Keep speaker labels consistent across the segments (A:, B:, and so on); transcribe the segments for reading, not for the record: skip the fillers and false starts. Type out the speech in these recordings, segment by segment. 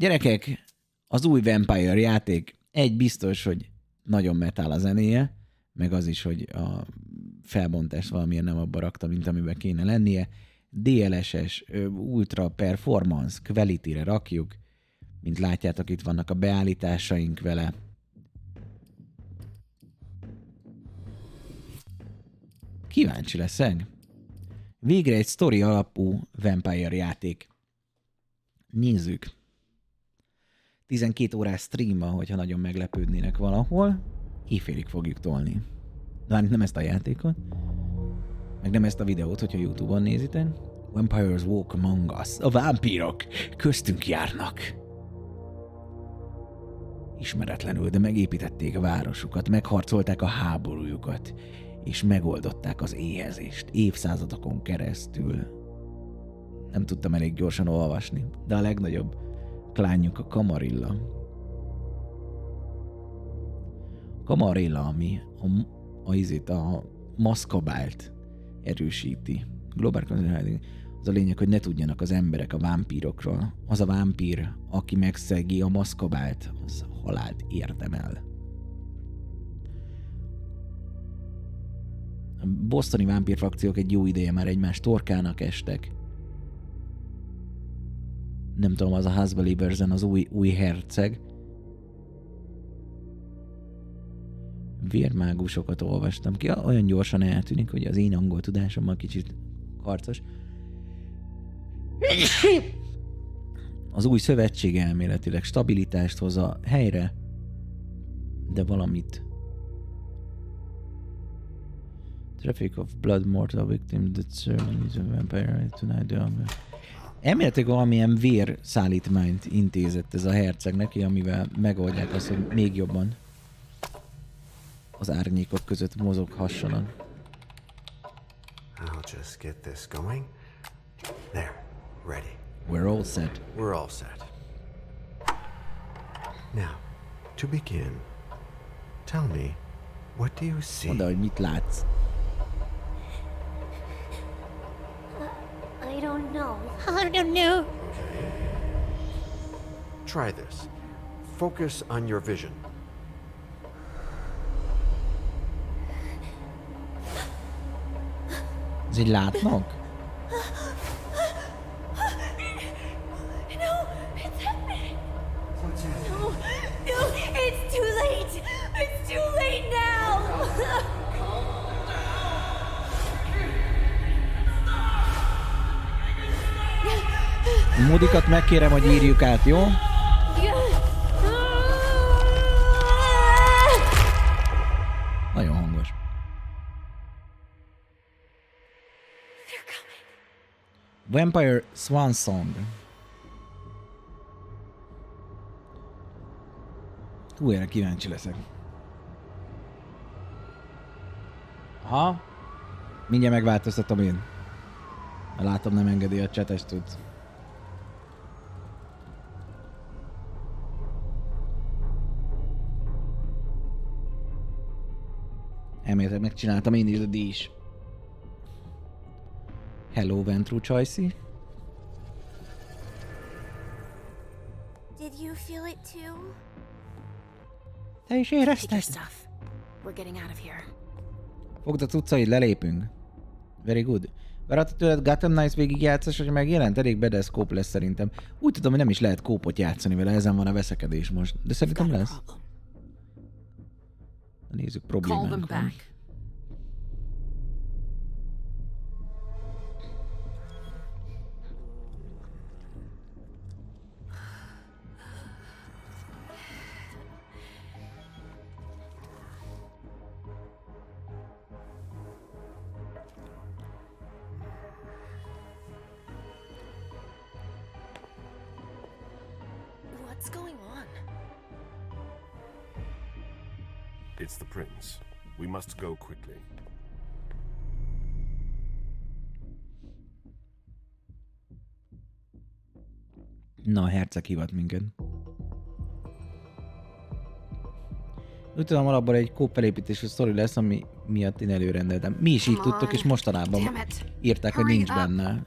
A: Gyerekek, az új Vampire játék, egy biztos, hogy nagyon metal a zenéje, meg az is, hogy a felbontást valamilyen nem abba rakta, mint amiben kéne lennie. DLSS, Ultra Performance, Quality-re rakjuk, mint látjátok, itt vannak a beállításaink vele. Kíváncsi leszek. Végre egy sztori alapú Vampire játék. Nézzük. 12 órás stream van, hogyha nagyon meglepődnének valahol. Éjfélig fogjuk tolni. Nem ezt a játékot. Meg nem ezt a videót, hogyha YouTube-on nézitek. Vampires walk among us. A vámpírok köztünk járnak. Ismeretlenül, de megépítették a városukat, megharcolták a háborújukat, és megoldották az éhezést évszázadokon keresztül. Nem tudtam elég gyorsan olvasni, de a legnagyobb klánjuk a Camarilla. Camarilla, ami a maszkabált erősíti. Global az a lényeg, hogy ne tudjanak az emberek a vámpírokról. Az a vámpír, aki megszegi a maszkabált, az halált érdemel. A bostoni vámpírfrakciók egy jó ideje már egymás torkának estek. Nem tudom, az a Housebelieversen az új herceg. Vérmágusokat olvastam ki. Olyan gyorsan eltűnik, hogy az én angol tudásommal kicsit karcos. Az új szövetség elméletileg stabilitást hoz a helyre, de valamit. Traffic of blood mortal victim that serves as a vampire tonight. Elméletileg valamilyen vérszállítmányt intézett ez a herceg neki, amivel megoldják azt, hogy még jobban az árnyékok között mozoghassanak.
B: I'll just get this going. There, ready.
A: We're all set.
B: We're all set. Now, to begin, tell me, what do you see?
A: Mondd, hogy mit látsz.
C: I don't know. I don't know.
B: Okay. Try this. Focus on your vision.
A: Ez így látnak?
C: No, it's happening.
B: What's happening?
C: No, no, it's too late. It's too late now.
A: Módikat megkérem, hogy írjuk át, jó? Nagyon hangos. Vampire Swansong. Hú, erre kíváncsi leszek. Ha? Mindjárt megváltoztatom én. Látom, nem engedi a csetes tudsz. Elméletek megcsináltam én is, de is. Hello, Ventru Csajci.
C: Did you feel it too?
A: Te is
C: Take your
A: érezted?
C: stuff. We're getting out of here.
A: Fogd a cuccaid, lelépünk. Very good. Várhatod tőled Gotham Knights végigjátszás, hogy megjelent? Elég badass kóp lesz szerintem. Úgy tudom, hogy nem is lehet kópot játszani vele, ezen van a veszekedés most. De szerintem lesz. Nézzük, problémánk van.
C: What's going on?
D: It's the prince. We must go quickly.
A: Na, a herceg hívat minket. Úgy tudom, alapból egy kóp felépítésű sztori lesz, ami miatt én előrendeltem. Mi is így tudtok, és mostanában írták, hogy nincs benne.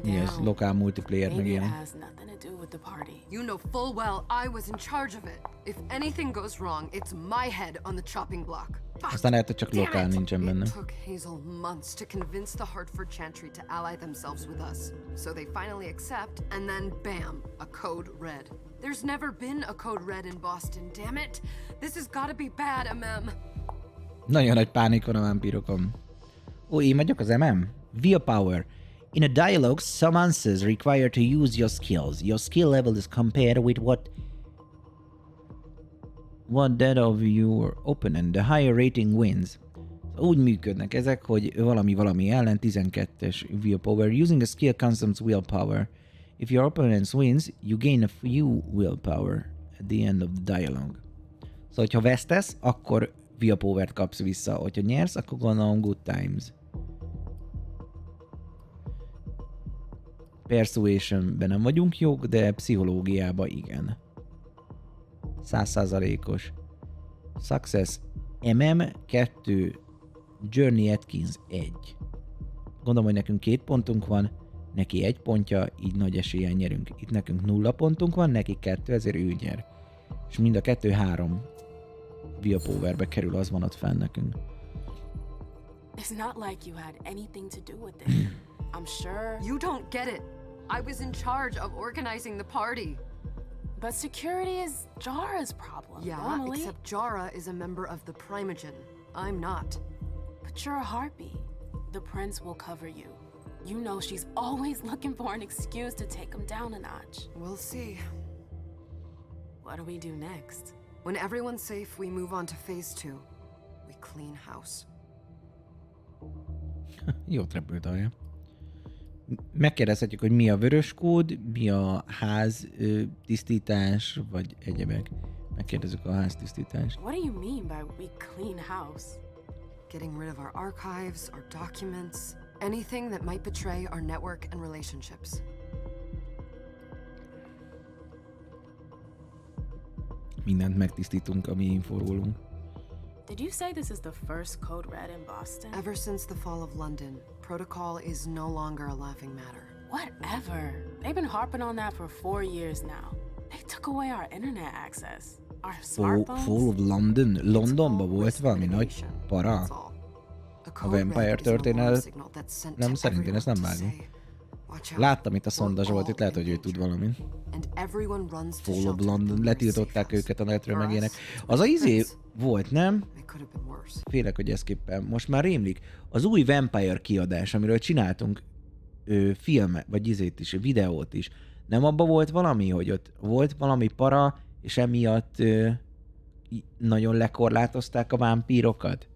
A: Mi ez? Lokál multiplayer meg ilyen.
E: the party.
F: You know full well I was in charge of it. If anything goes wrong, it's my head on the chopping block.
A: Aztán lehet, hogy csak
F: Damn
A: lokál
F: it!
A: nincsen benne.
F: It took Hazel months to convince the Hartford Chantry to ally themselves with us. So they finally accept, and then bam, a code red. There's never been a code red in Boston, damn it! This has gotta be bad, MM.
A: Nagyon nagy pánik van a vámpírokon. Ó, én vagyok az MM? Willpower. In a dialogue, some answers require to use your skills. Your skill level is compared with what that of your opponent. The higher rating wins. Úgy működnek ezek, hogy valami ellen 12-es willpower. Using a skill consumes willpower. If your opponent wins, you gain a few willpower at the end of the dialogue. Szóval, hogyha vesztesz, akkor willpower-t kapsz vissza. Hogyha nyersz, akkor gondolom good times. Persuasionben nem vagyunk jók, de pszichológiában igen. 100%-os. Success MM 2, Journey Atkins 1. Gondolom, hogy nekünk 2 pontunk van, neki 1 pontja, így nagy eséllyel nyerünk. Itt nekünk 0 pontunk van, neki 2, ezért ő nyer. És mind a 2-3 willpowerbe kerül, az van ott fenn nekünk.
E: It's not like you had anything to do with it. I'm sure.
F: You don't get it. I was in charge of organizing the party.
E: But security is Jara's problem.
F: Yeah,
E: normally.
F: except Jara is a member of the Primogen. I'm not.
E: But you're a harpy. The prince will cover you. You know she's always looking for an excuse to take him down a notch.
F: We'll see.
E: What do we do next?
F: When everyone's safe, we move on to phase 2. We clean house.
A: Jót repült alja. Megkérdezhetjük, hogy mi a vörös kód, mi a ház tisztítás, vagy egyebek. Megkérdezzük a ház tisztítást.
E: What do you mean by we clean house?
F: Getting rid of our archives, our documents, anything that might betray our network and relationships.
A: Mindent megtisztítunk, ami informálunk.
E: Did you say this is the first code red in Boston?
F: Ever since the fall of London, protocol is no longer a laughing matter.
E: Whatever. They've been harping on that for 4 years now. They took away our internet access. Our smartphones.
A: Fall of London? Londonban volt valami nagy para? A Vampire történet nem, szerintem ezt nem vágom. Láttam itt a Szonda Zsolt, itt lehet, hogy ő tud valamit. Fall of London, letiltották őket a netről meg ilyenek. Az a izé volt, nem? Félek, hogy ez képpen. Most már rémlik. Az új Vampire kiadás, amiről csináltunk filmet, vagy izét is, videót is. Nem abban volt valami, hogy ott volt valami para, és emiatt nagyon lekorlátozták a vámpírokat?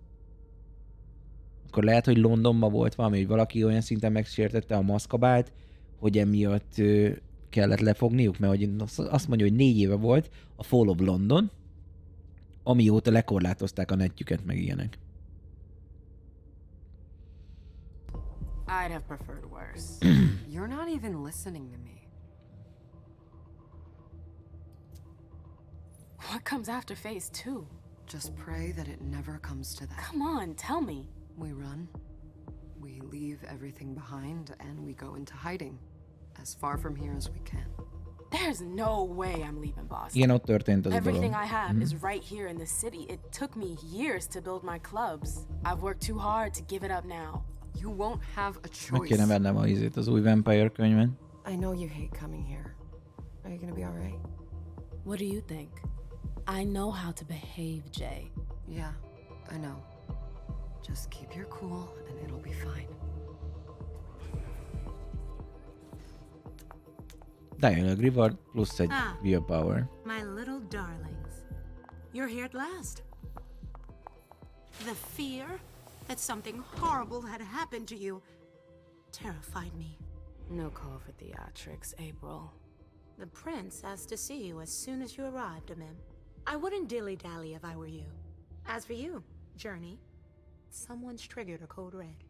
A: Akkor lehet, hogy Londonban volt valami, hogy valaki olyan szinten megsértette a maszkabált, hogy emiatt kellett lefogniuk, mert hogy azt mondja, hogy 4 éve volt a Fall of London, amióta lekorlátozták a netjüket, meg ilyenek.
E: I'd have preferred worse.
F: You're not even listening to me.
E: What comes after phase 2?
F: Just pray that it never comes to that.
E: Come on, tell me.
F: We run, we leave everything behind, and we go into hiding. As far from here as we can.
E: There's no way I'm leaving Boston.
A: Igen, ott történt az a dolog.
E: Everything I have is right here in the city. It took me years to build my clubs. I've worked too hard to give it up now.
F: You won't have a choice.
A: Meg kéne vennem az új Vampire könyvet.
F: I know you hate coming here. Are you gonna be all right?
E: What do you think? I know how to behave, Jay.
F: Yeah, I know. Just keep your cool and it'll be fine.
A: Dialogue reward plusz egy willpower.
G: My little darlings. You're here at last. The fear that something horrible had happened to you terrified me.
E: No call for theatrics, April.
G: The prince asked to see you as soon as you arrived, Amim. I wouldn't dilly-dally if I were you. As for you, Journey, someone's triggered a code red.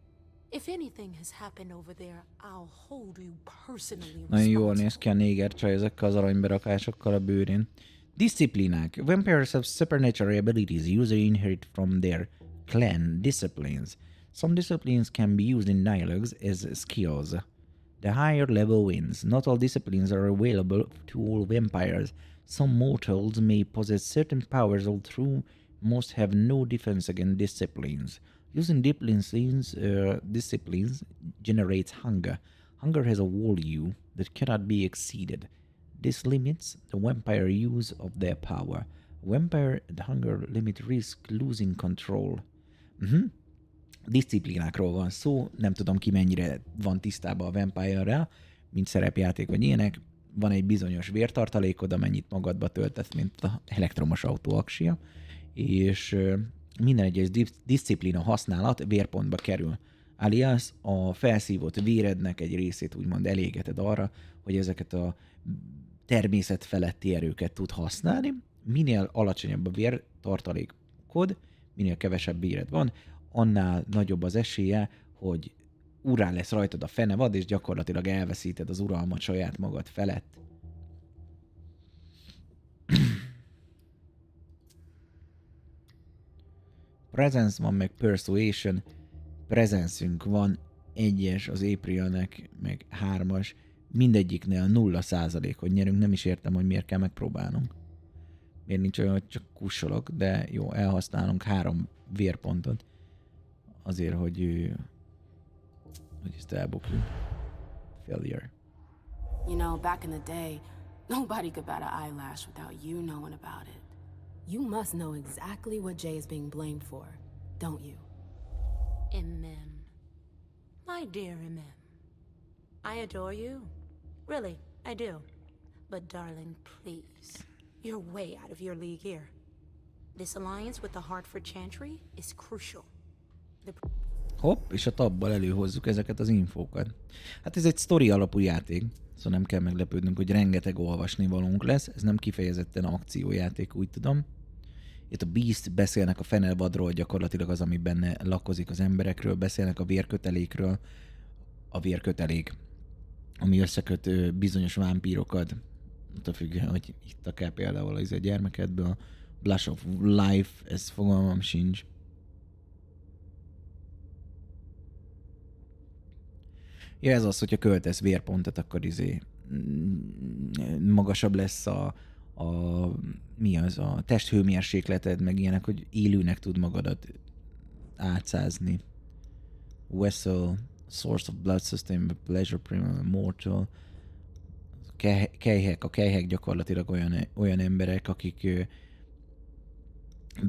G: If anything has happened over there, I'll hold you personally
A: Nagyon jól
G: responsible.
A: néz ki a néger csaj ezekkel az aranyberakásokkal a bőrén. Disziplinák. Vampires have supernatural abilities usually inherit from their clan disciplines. Some disciplines can be used in dialogues as skills. The higher level wins. Not all disciplines are available to all vampires. Some mortals may possess certain powers, although most have no defense against disciplines. Using disciplines generates hunger. Hunger has a value that cannot be exceeded. This limits the vampire use of their power. Vampire and hunger limit risk losing control. Disziplinákról van szó, nem tudom ki mennyire van tisztában a Vampire-rel, mint szerepjáték vagy ilyenek. Van egy bizonyos vértartalékod, amennyit magadba töltesz, mint az elektromos autó aksia, és minden egyes diszciplína használat vérpontba kerül. Alias a felszívott vérednek egy részét úgymond elégeted arra, hogy ezeket a természet feletti erőket tud használni. Minél alacsonyabb a vértartalékod, minél kevesebb véred van, annál nagyobb az esélye, hogy urrá lesz rajtad a fenevad, és gyakorlatilag elveszíted az uralmat saját magad felett. Presence van, meg Persuasion. Presence-ünk van, 1-es az Aprilnek, meg 3-as. Mindegyiknél 0%, hogy nyerünk. Nem is értem, hogy miért kell megpróbálnunk. Miért nincs olyan, hogy csak kussolok, de jó, elhasználunk 3 vérpontot. Azért, hogy ezt elbukjuk. Failure.
E: You know, back in the day, nobody could bat an eyelash without you knowing about it. You must know exactly what Jay is being blamed for, don't you?
G: Imem. My dear Imem. I adore you. Really, I do. But darling, please. You're way out of your league here. This alliance with the Hartford Chantry is crucial.
A: Hopp, és a tabból előhozzuk ezeket az infókat. Hát ez egy sztori alapú játék, szóval nem kell meglepődnünk, hogy rengeteg olvasnivalónk lesz. Ez nem kifejezetten akciójáték, úgy tudom. Itt a Beast beszélnek a fenelvadról, gyakorlatilag az, ami benne lakozik az emberekről, beszélnek a vérkötelékről. A vérkötelék, ami összeköt bizonyos vámpírokat, attól függően, hogy ittak-e például az a gyermekedből. Blush of Life, ez fogalmam sincs. Ja, ez az, hogyha költesz vérpontot, akkor magasabb lesz a testhőmérsékleted, meg ilyenek, hogy élőnek tud magadat átszázni. Vessel, source of blood system, pleasure primal, mortal. A kelyhek gyakorlatilag olyan emberek, akik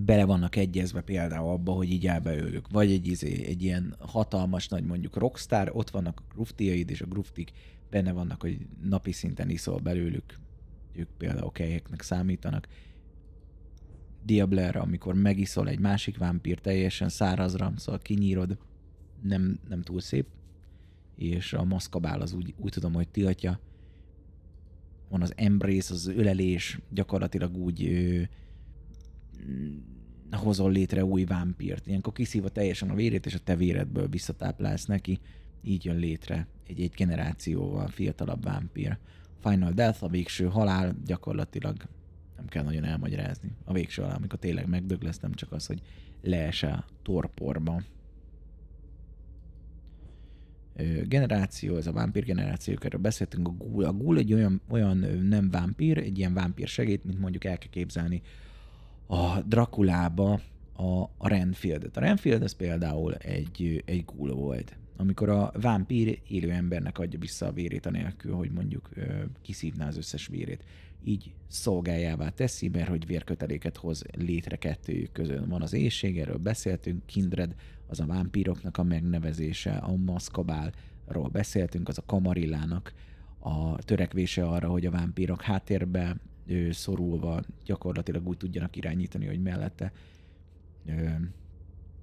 A: bele vannak egyezve például abba, hogy így elbeöljük. Vagy egy ilyen hatalmas nagy mondjuk rockstar, ott vannak a gruftiaid, és a gruftik benne vannak, hogy napi szinten iszol belőlük. Ők például kelyheknek számítanak. Diablerre, amikor megiszol egy másik vámpír teljesen szárazra, szóval kinyírod, nem túl szép. És a maszkabál az úgy tudom, hogy tiltja. Van az embrace, az ölelés, gyakorlatilag úgy hozol létre új vámpírt. Ilyenkor kiszívva teljesen a vérét, és a te véredből visszatáplálsz neki. Így jön létre egy generációval fiatalabb vámpír. Final Death, a végső halál, gyakorlatilag nem kell nagyon elmagyarázni. A végső halál, amikor tényleg megdöglesz, nem csak az, hogy leesel torporba. Generáció, ez a vámpír generációk, erről beszéltünk, a ghoul. A ghoul egy olyan nem vámpír, egy ilyen vámpír segéd, mint mondjuk el kell képzelni a Draculába a Renfieldet. A Renfield az például egy ghoul volt, amikor a vámpír élő embernek adja vissza a vérét anélkül, hogy mondjuk kiszívná az összes vérét. Így szolgájává teszi, mert hogy vérköteléket hoz létre kettőjük között. Van az éhség, erről beszéltünk, Kindred, az a vámpíroknak a megnevezése, a maszkabálról beszéltünk, az a kamarillának a törekvése arra, hogy a vámpírok háttérbe szorulva gyakorlatilag úgy tudjanak irányítani, hogy mellette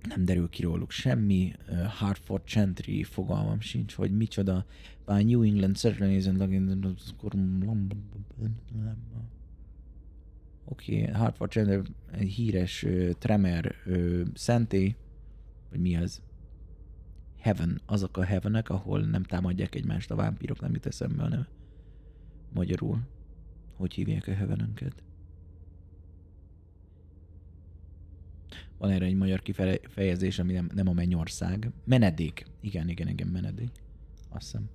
A: nem derül ki róluk semmi. Hartford Chantry, fogalmam sincs, hogy micsoda. By New England Settlers and Oké, Hartford Chantry egy híres Tremer szentély, vagy mi az? Heaven, azok a heavenek, ahol nem támadják egymást a vámpírok, nem jut eszembe a neve. Magyarul. Hogy hívják a heavenünket? Van erre egy magyar kifejezés, ami nem a mennyország. Menedék. Igen, menedék. Azt hiszem.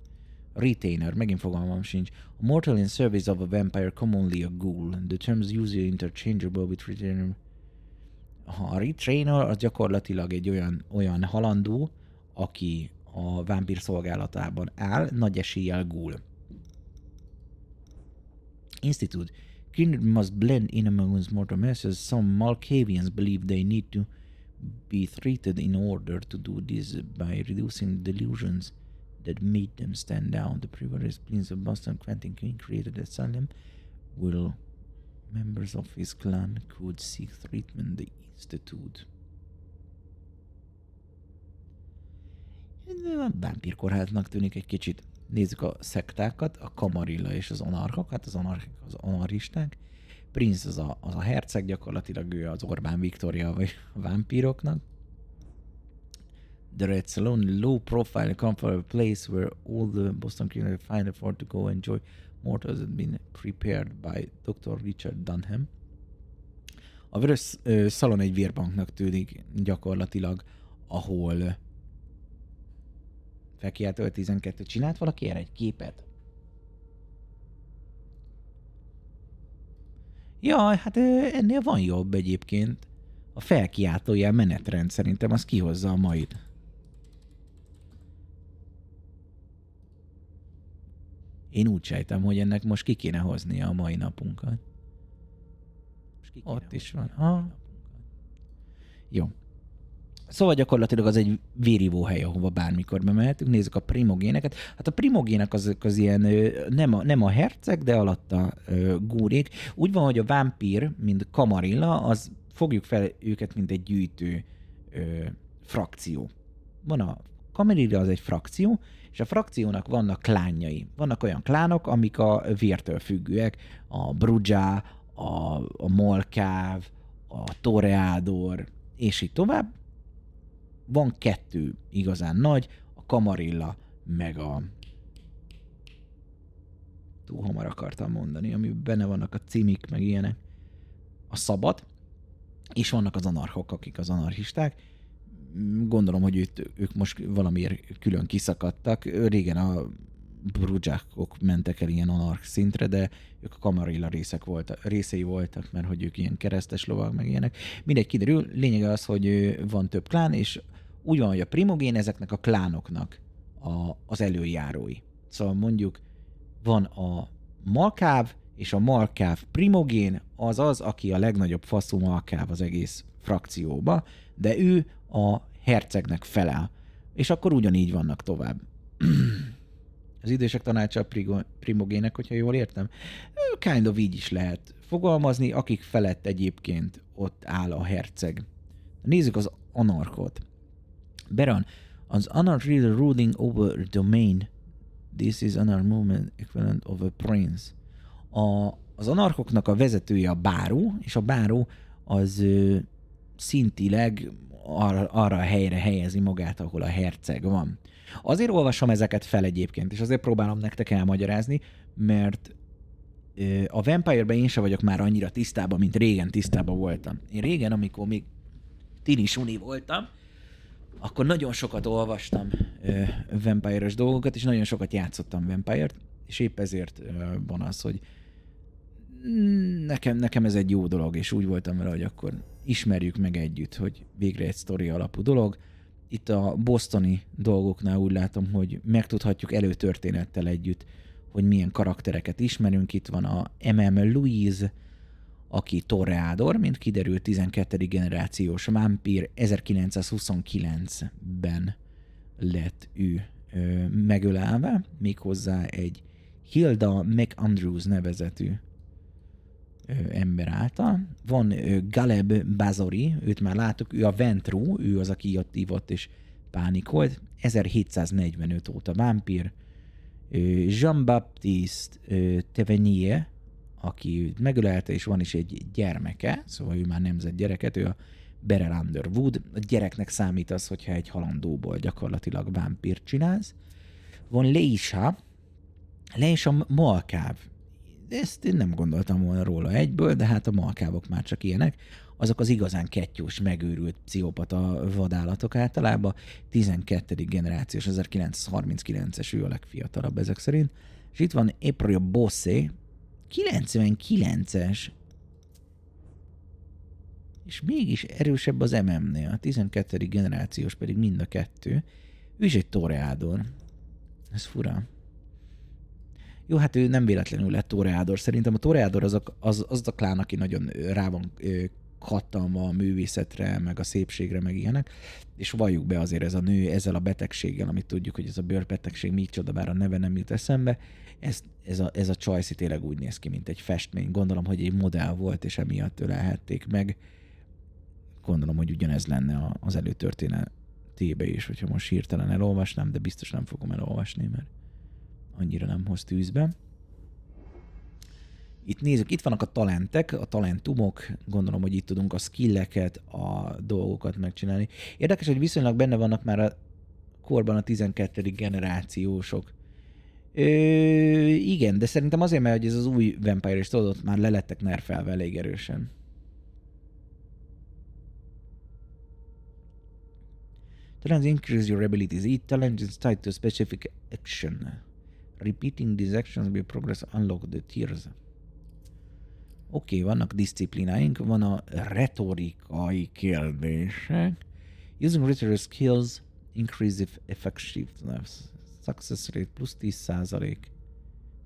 A: A retainer, megint fogalmam sincs. A mortal in service of a vampire, commonly a ghoul. The terms usually interchangeable with retainer. A retrainer az gyakorlatilag egy olyan halandó, aki a vámpír szolgálatában áll, nagy eséllyel ghoul. Institute. Kindred must blend in amongst mortal masses. Some Malkavians believe they need to be treated in order to do this by reducing delusions that made them stand down. The previous Prince of Boston Quentin Queen created asylum where members of his clan could seek treatment. The Institute. Vámpírkórháznak tűnik egy kicsit. Nézzük a szektákat, a kamarilla és az anarchok, hát az anarchisták. Prince az a herceg, gyakorlatilag ő az Orbán Viktória vagy a vámpíroknak. The Red Salon, low profile, comfortable place where all the Boston criminals find afford to go enjoy mortals had been prepared by Dr. Richard Dunham. A Vörös Szalon egy vérbanknak tűnik gyakorlatilag, ahol Fekiától 12 csinált valaki erre egy képet? Jaj, hát ennél van jobb egyébként. A felkiáltójel menetrend szerintem az kihozza a mait. Én úgy sejtem, hogy ennek most ki kéne hoznia a mai napunkat. Ott is van. Jó. Szóval gyakorlatilag az egy vérivó hely, ahova bármikor bemehetünk. Nézzük a primogéneket. Hát a primogének az ilyen nem a herceg, de alatta gúrék. Úgy van, hogy a vámpír, mint kamarilla, az fogjuk fel őket, mint egy gyűjtő frakció. Van a kamarilla, az egy frakció, és a frakciónak vannak klánjai. Vannak olyan klánok, amik a vértől függőek. A Brujá, a Molkáv, a Toreador, és így tovább. Van 2 igazán nagy, a kamarilla, meg a... Túl hamar akartam mondani, amiben benne vannak a cimik, meg ilyenek. A szabad, és vannak az anarchok, akik az anarchisták. Gondolom, hogy ők most valamiért külön kiszakadtak. Régen a brudzákok mentek el ilyen anarch szintre, de ők a kamarilla részei voltak, mert hogy ők ilyen keresztes lovag, meg ilyenek. Mindegy, kiderül. Lényege az, hogy van több klán, és úgy van, hogy a primogén ezeknek a klánoknak az előjárói. Szóval mondjuk van a Malkáv, és a Malkáv primogén az az, aki a legnagyobb faszú Malkáv az egész frakcióba, de ő a hercegnek felel. És akkor ugyanígy vannak tovább. Az idősek tanácsa a primogének, hogyha jól értem, kind of így is lehet fogalmazni, akik felett egyébként ott áll a herceg. Nézzük az anarchot. Beran, az anarch really ruling over a domain. This is anarch movement equivalent of a prince. Az anarchoknak a vezetője a báró, és a báró az szintileg arra a helyre helyezi magát, ahol a herceg van. Azért olvasom ezeket fel egyébként, és azért próbálom nektek elmagyarázni, mert a Vampire-ben én sem vagyok már annyira tisztában, mint régen tisztában voltam. Én régen, amikor még tini suni voltam, akkor nagyon sokat olvastam Vampire-ös dolgokat, és nagyon sokat játszottam Vampire-t, és épp ezért van az, hogy nekem ez egy jó dolog, és úgy voltam vele, hogy akkor ismerjük meg együtt, hogy végre egy sztori alapú dolog. Itt a bostoni dolgoknál úgy látom, hogy megtudhatjuk előtörténettel együtt, hogy milyen karaktereket ismerünk. Itt van a M.M. Louise, aki Toreador, mint kiderült 12. generációs vámpír, 1929-ben lett ő megölelve, méghozzá egy Hilda McAndrews nevezetű ember által. Van Galeb Bazori, őt már láttuk, ő a Ventru, ő az, aki ott ívott és pánikolt, 1745 óta vámpír. Jean-Baptiste Tevenier, aki őt megölelte, és van is egy gyermeke, szóval ő már nemzett gyereket, ő a Beryl Underwood. A gyereknek számít az, hogyha egy halandóból gyakorlatilag vámpírt csinálsz. Van Leisha Malkáv. ezt én nem gondoltam volna róla egyből, de hát a malkávok már csak ilyenek. Azok az igazán kettyós, megőrült pszichopata vadállatok általában. 12. generációs, 1939-es, ő a legfiatalabb ezek szerint. És itt van April Bossé, 99-es. És mégis erősebb az MM-nél. A 12. generációs pedig mind a kettő. Ő is egy toreador. Ez fura. Jó, hát ő nem véletlenül lett toreador. Szerintem a toreador az a klán, aki nagyon rá van kattanva a művészetre, meg a szépségre, meg ilyenek. És valljuk be azért ez a nő ezzel a betegséggel, amit tudjuk, hogy ez a bőrbetegség, micsoda, bár a neve nem jut eszembe. Ez a csajszi tényleg úgy néz ki, mint egy festmény. Gondolom, hogy egy modell volt, és emiatt ölelhették meg. Gondolom, hogy ugyanez lenne az előtörténetébe is, hogyha most hirtelen elolvasnám, de biztos nem fogom elolvasni, mert annyira nem hoz tűzbe. Itt nézzük, itt vannak a talentek, a talentumok, gondolom, hogy itt tudunk a skilleket, a dolgokat megcsinálni. Érdekes, hogy viszonylag benne vannak már a korban a 12. generációsok. Igen, de szerintem azért, mert ez az új Vampire és tudod, már lelettek nerfelve elég erősen. Talents increase your abilities. Each talent is tied to a specific action. Repeating these actions will progress unlock the tiers. Oké, vannak disziplináink, van a retorikai kérdések. Using rhetorical skills increase effectiveness. Success rate plusz 10%.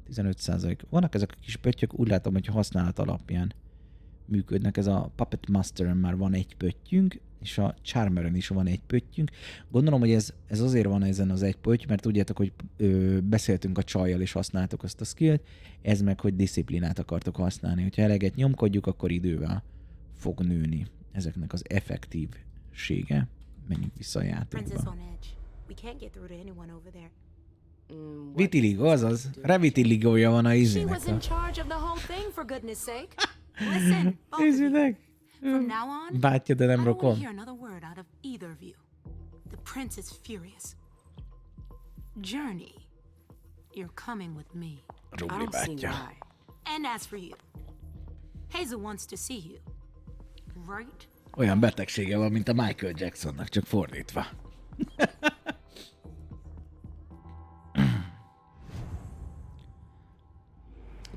A: 15%. Vannak ezek a kis pöttyök, úgy látom, hogy használat alapján működnek. Ez a Puppet Masteren már van egy pöttyünk, és a Charmeren is van egy pöttyünk. Gondolom, hogy ez azért van ezen az egy pötty, mert tudjátok, hogy beszéltünk a csajjal és használtuk azt a skillt, ez meg, hogy disziplinát akartok használni. Hogyha eleget nyomkodjuk, akkor idővel fog nőni ezeknek az effektívsége. Menjünk vissza a játékba. Vitiligo, azaz. Revitiligója van a izének. Nézzétek!
G: From now on,
A: Bátya, de nem
G: I don't want
A: rokon.
G: to hear another word out of either of you. The prince is furious. Journey, you're coming with me.
E: I
A: Rugli
E: don't see
A: bátya.
E: why.
G: And as for you, Hazel wants to see you. Right?
A: Olyan betegsége van, mint a Michael Jacksonnak, csak fordítva.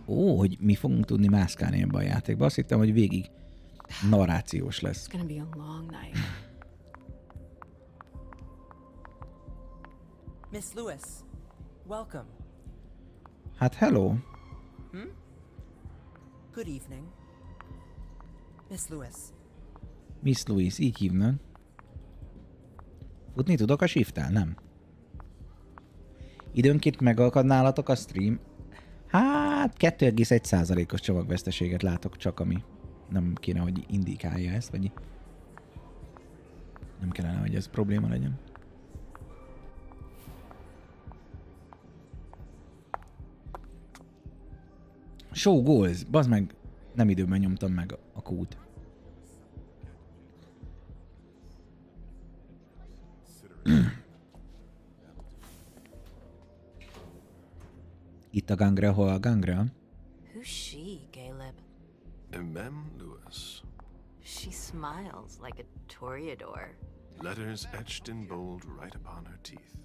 A: Ó, hogy mi fogunk tudni mászkálni ebben a játékban. Azt hittem, hogy végig narrációs lesz.
E: It's gonna be a long night.
H: Miss Lewis, welcome.
A: Hát hello.
H: Good evening. Miss Lewis,
A: Miss Louise, így hívnak. Futni tudok a shift-tel? Nem. Időnként megakad nálatok a stream. Hát 2,1%-os csomagveszteséget látok csak, ami nem kéne, hogy indikálja ezt, vagy nem kellene, hogy ez probléma legyen. Show goals. Bazd meg, nem időben nyomtam meg a kút. Itt a gangre, hol a gangre?
I: Who's she, Caleb?
D: Mem Lewis.
I: She smiles like a toreador.
D: Letters etched in bold right upon her teeth.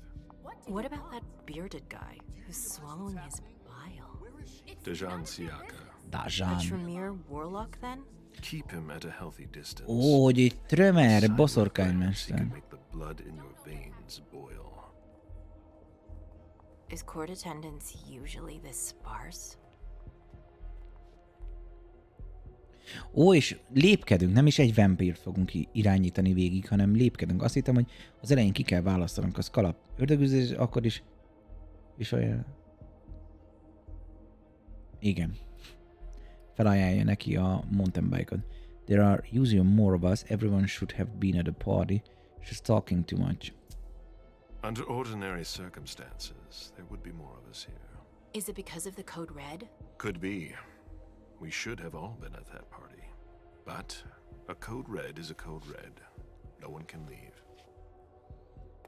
I: What about that bearded guy who's swallowing his bile?
D: Dejan Siaka.
I: A
A: Dajan.
I: Tremere warlock, then?
D: Keep him at a healthy distance.
A: Ó, hogy egy Tremere,
D: Silent he
A: boszorkánymester.
D: can make the blood in your veins boil.
I: Is court attendance usually this sparse?
A: Ó, és lépkedünk, nem is egy vampírt fogunk irányítani végig, hanem lépkedünk. Azt hittem, hogy az elején ki kell választanunk az kalap ördögüzés, akkor is olyan. Igen. Felajánlja neki a mountain bike-ot. There are usually more of us. Everyone should have been at the party. She's talking too much.
D: Under ordinary circumstances, there would be more of us here.
E: Is it because of the code red?
D: Could be. We should have all been at that party. But a code red is a code red. No one can leave.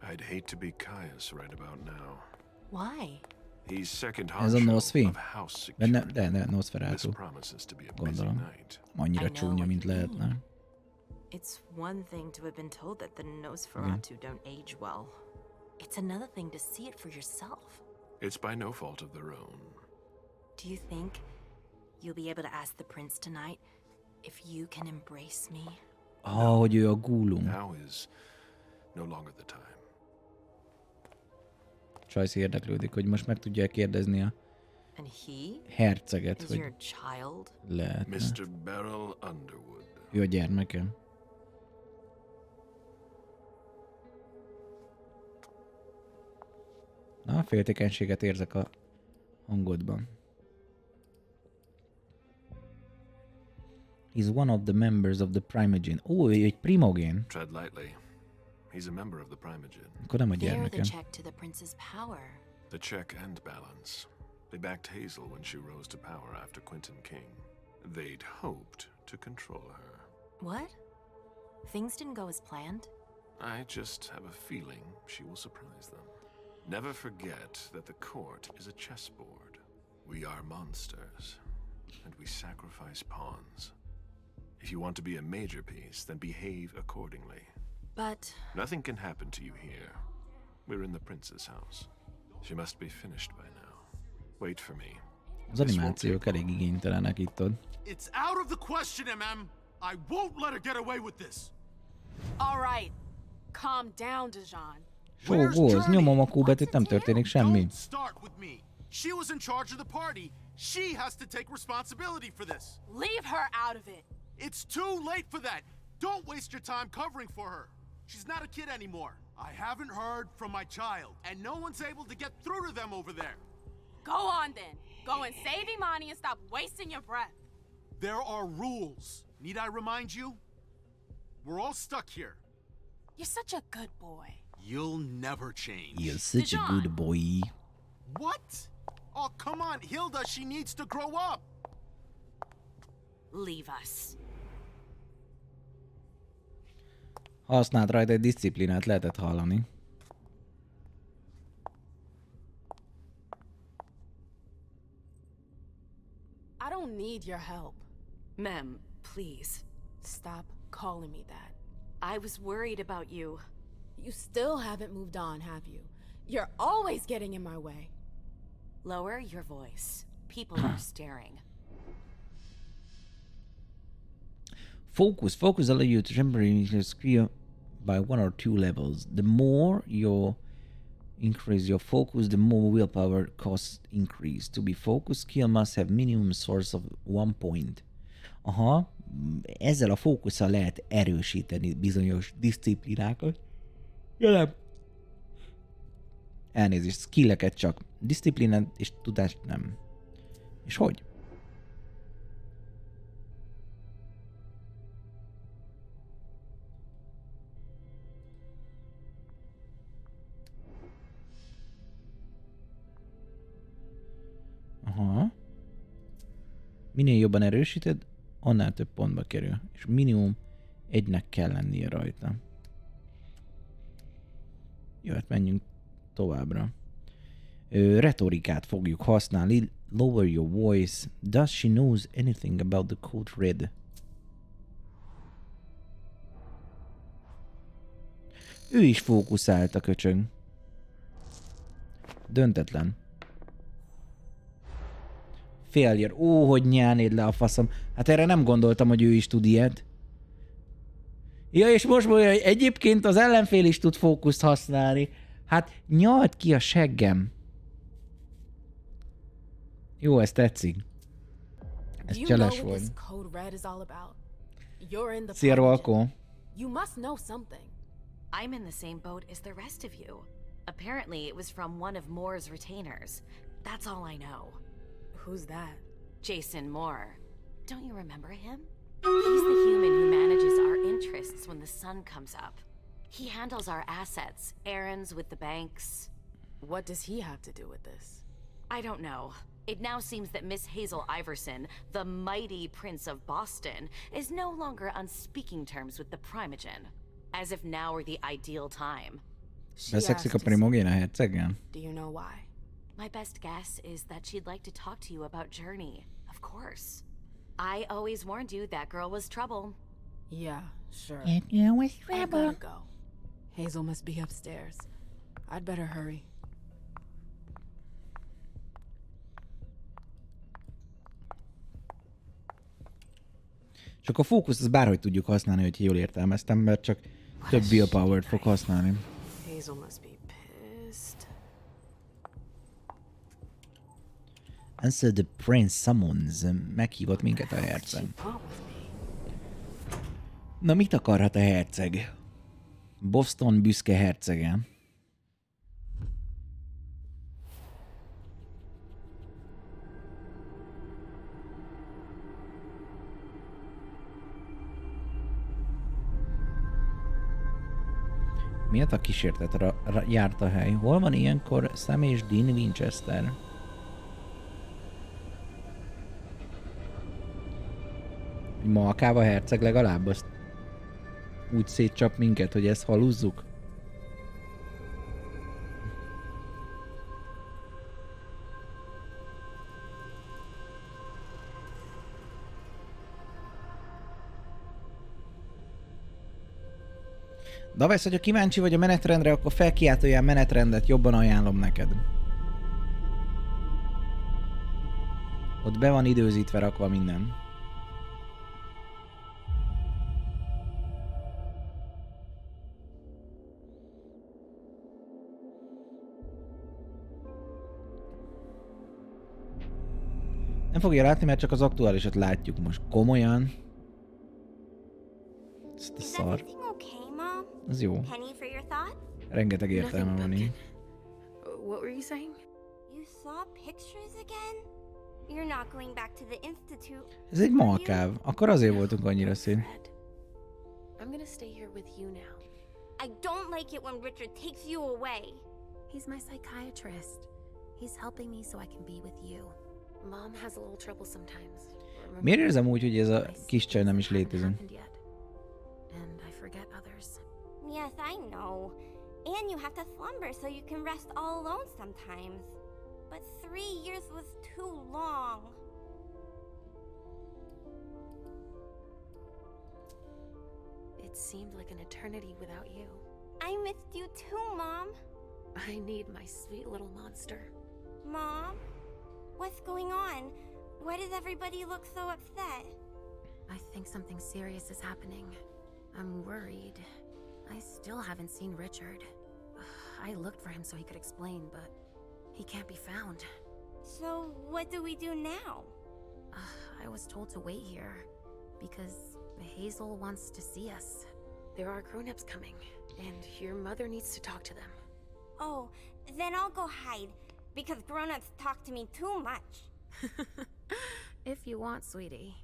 D: I'd hate to be Caius right about now.
E: Why?
D: He's second
A: Ez a
D: honcho
A: Nosfi?
D: of house security.
A: De Nosferatu.
D: This promises to be a busy
A: Gondolom.
D: night.
A: Annyira csúnya, mint lehetne.
I: It's one thing to have been told that the Nosferatu don't age well. It's another thing to see it for yourself.
D: It's by no fault of their own.
I: Do you think you'll be able to ask the prince tonight if you can embrace me?
A: Hogy ő a gúlum.
D: Now is no longer the time.
A: Csajci érdeklődik, hogy most meg tudja kérdezni a
I: And he
A: herceget,
I: is
A: hogy
I: your child?
A: lehetne.
D: Mr. Beryl Underwood.
A: Ő a gyermekem. Na, féltékenységet érzek a hangodban. He's one of the members of the Primogen. Ó, ő egy primogén.
D: Tread lightly. He's a member of the Primogen.
A: Akkor nem a
I: They're the
A: gyermekem.
I: check to the prince's power.
D: The check and balance. They backed Hazel when she rose to power after Quentin King. They'd hoped to control her.
I: What? Things didn't go as planned?
D: I just have a feeling she will surprise them. Never forget that the court is a chessboard. We are monsters, and we sacrifice pawns. If you want to be a major piece, then behave accordingly.
I: But
D: Nothing can happen to you here. We're in the prince's house. She must be finished by now. Wait for me.
A: Az animációk elég igénytelenek itt ott.
J: It's out of the question, MM. I won't let her get away with this.
E: All right. Calm down, Dijon.
A: Sógóz, nyomom a kúbetűt, nem történik semmi.
J: Don't start with me. She was in charge of the party. She has to take responsibility for this.
E: Leave her out of it.
J: It's too late for that. Don't waste your time covering for her. She's not a kid anymore. I haven't heard from my child, and no one's able to get through to them over there.
E: Go on then. Go and save Imani and stop wasting your breath.
J: There are rules. Need I remind you? We're all stuck here.
E: You're such a good boy.
J: You'll never change.
A: You're such a good boy.
J: What? Oh, come on, Hilda, she needs to grow up.
I: leave us.
A: Használt rajta egy disziplinát, lehetett hallani.
E: I don't need your help.
I: Mem, please.
E: Stop calling me that.
I: I was worried about you.
E: You still haven't moved on, have you? You're always getting in my way.
I: Lower your voice. People are staring.
A: Focus allow you to temporarily scale by 1 or 2 levels. The more you increase your focus, the more willpower costs increase. To be focused, skill must have minimum source of 1 point. Aha, ezzel a fókusszal lehet erősíteni bizonyos diszciplinákat. Jelen. Elnézést, skilleket csak. Diszciplinát és tudást nem. És hogy? Aha. Minél jobban erősíted, annál több pontba kerül. És minimum 1-nek kell lennie rajta. Jó, hát menjünk továbbra. Retorikát fogjuk használni. Lower your voice. Does she knows anything about the code red? Ő is fókuszált a köcsög. Döntetlen. Failure. Ó, hogy nyálnéd le a faszom. Hát erre nem gondoltam, hogy ő is tud ilyet. Ja, és most mondja, hogy egyébként az ellenfél is tud fókuszt használni. Hát nyald ki a seggem. Jó, ez tetszik. Ez cseles volt. Szia, Rolko.
E: You must know something.
I: I'm in the same boat as the rest of you. Apparently it was from one of Moore's retainers. That's all I know.
E: Who's that?
I: Jason Moore. Don't you remember him? He's the human who manages our interests when the sun comes up. He handles our assets, errands with the banks.
E: What does he have to do with this?
I: I don't know. It now seems that Miss Hazel Iverson, the mighty Prince of Boston, is no longer on speaking terms with the Primogen. As if now were the ideal time.
A: Beszekszik a primogén a herceggel?
E: Do you know why?
I: My best guess is that she'd like to talk to you about Journey, of course. I always warned you that girl was trouble.
E: Yeah, sure.
A: That girl was
E: I
A: trouble.
E: gotta go. Hazel must be upstairs. I'd better hurry.
A: Csak a fókuszt az bárhogy tudjuk használni, hogy jól értelmeztem, mert csak több willpower-t fog használni.
E: Hazel must be pissed.
A: Answer the prince summons. Meghívott minket a herceg. Na, mit akarhat a herceg? Boston büszke hercege. Miért a kísértet járt a hely? Hol van ilyenkor Sam és Dean Winchester? Malkáva herceg legalább azt úgy szétcsap minket, hogy ezt halúzzuk? Davesz, hogyha kíváncsi vagy a menetrendre, akkor felkiáltójál menetrendet, jobban ajánlom neked. Ott be van időzítve rakva minden. Nem fogja látni, mert csak az aktuálisat látjuk most. Komolyan? Ezt a szar. Az jó.
C: Penny for your thought?
A: Rengeteg értelme van így.
E: What were you saying?
C: You saw pictures again? You're not going back to the institute.
A: Ez egy malkáv. Akkor azért voltunk annyira szép.
G: I'm gonna stay here with you now.
C: I don't like it when Richard takes you away.
G: He's my psychiatrist. He's helping me so I can be with you. Mom has a little trouble sometimes.
A: Miért érzem úgy, hogy ez a kis csaj nem is létezik?
G: And I forget others.
C: Yes, I know. And you have to slumber so you can rest all alone sometimes. But 3 years was too long.
G: It seemed like an eternity without you.
C: I missed you too, Mom.
G: I need my sweet little monster.
C: Mom? What's going on? Why does everybody look so upset?
G: I think something serious is happening. I'm worried. I still haven't seen Richard. I looked for him so he could explain, but he can't be found.
C: So, what do we do now?
G: I was told to wait here because Hazel wants to see us. There are grown-ups coming, and your mother needs to talk to them.
C: Oh, then I'll go hide, because grown-ups talk to me too much.
G: If you want, sweetie.